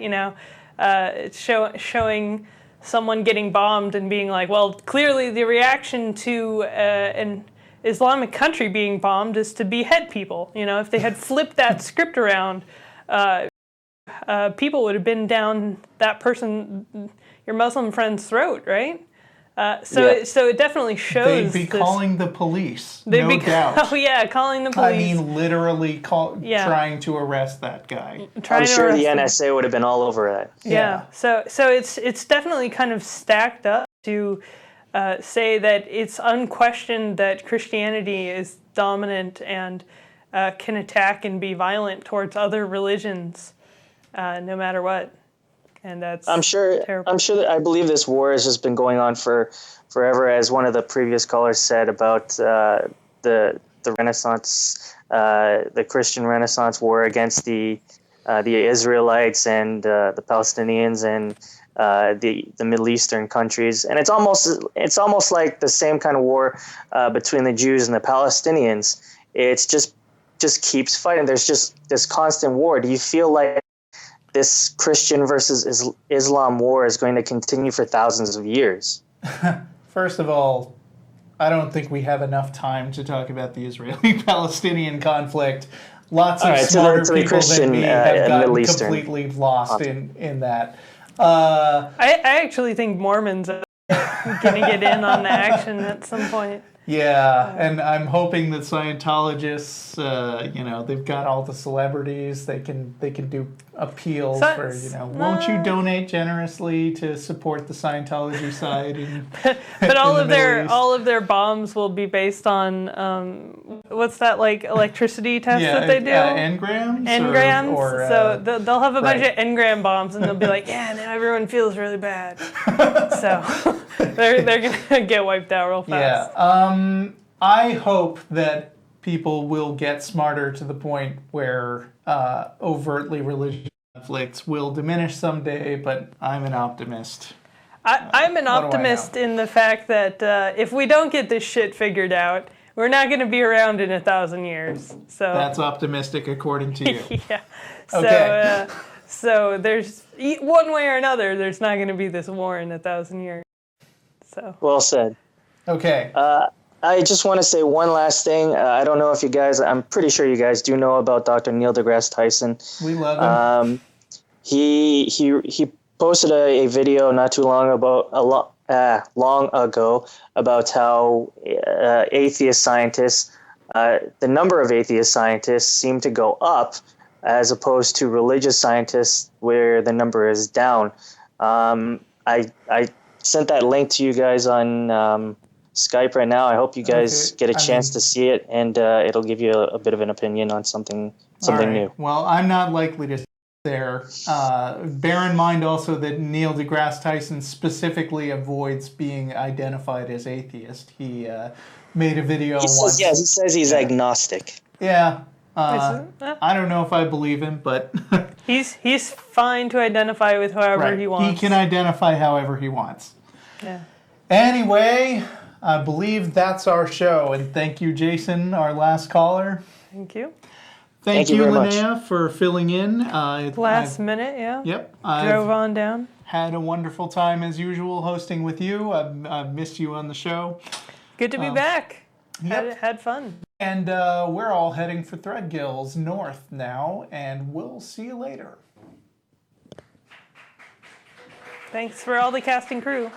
showing someone getting bombed and being like, well, clearly the reaction to an Islamic country being bombed is to behead people. If they had flipped that script around, people would have been down that person, your Muslim friend's throat, right? So it definitely shows. They'd be calling the police, no doubt. Oh yeah, calling the police. I mean, literally trying to arrest that guy. I'm sure the NSA would have been all over that. Yeah. So it's definitely kind of stacked up to say that it's unquestioned that Christianity is dominant and can attack and be violent towards other religions, no matter what. And that's terrible. I believe this war has just been going on for forever, as one of the previous callers said about the Renaissance, the Christian Renaissance war against the Israelites and the Palestinians and the Middle Eastern countries. And it's almost like the same kind of war between the Jews and the Palestinians. It's just keeps fighting. There's just this constant war. Do you feel like this Christian versus Islam war is going to continue for thousands of years? First of all, I don't think we have enough time to talk about the Israeli-Palestinian conflict. Lots of smarter people than me have gotten completely lost in that. I actually think Mormons are going to get in on the action at some point. Yeah, and I'm hoping that Scientologists, they've got all the celebrities. They can do appeals So- for, won't you donate generously to support the Scientology side? But all in of the Middle their East? all of their bombs will be based on what's that, like, electricity test that they do? Engrams? Engrams. Or, so they'll have a bunch right. of engram bombs, and they'll be like, yeah, now everyone feels really bad. So they're gonna get wiped out real fast. Yeah. I hope that people will get smarter to the point where overtly religious conflicts will diminish someday, but I'm an optimist. I'm an what do I optimist know? in the fact that if we don't get this shit figured out, we're not going to be around in 1,000 years. So That's optimistic according to you. yeah. So Okay. so there's one way or another, there's not going to be this war in 1,000 years. So Well said. Okay. I just want to say one last thing. I don't know if you guys, I'm pretty sure you guys do know about Dr. Neil deGrasse Tyson. We love him. He posted a video not too long ago about how atheist scientists, the number of atheist scientists seem to go up as opposed to religious scientists where the number is down. I sent that link to you guys on Skype right now. I hope you guys get a chance to see it, and it'll give you a bit of an opinion on something new. Well, I'm not likely to there. Bear in mind also that Neil deGrasse Tyson specifically avoids being identified as atheist. He made a video once. He says he's agnostic. Yeah. I don't know if I believe him, but he's fine to identify with however he wants. He can identify however he wants. Yeah. Anyway, I believe that's our show, and thank you, Jason, our last caller. Thank you. Thank you, very much. Lynnea, for filling in. Last minute, yeah. Yep. Drove on down. Had a wonderful time as usual hosting with you. I've missed you on the show. Good to be back. Yep. Had fun. And we're all heading for Threadgills north now, and we'll see you later. Thanks for all the cast and crew.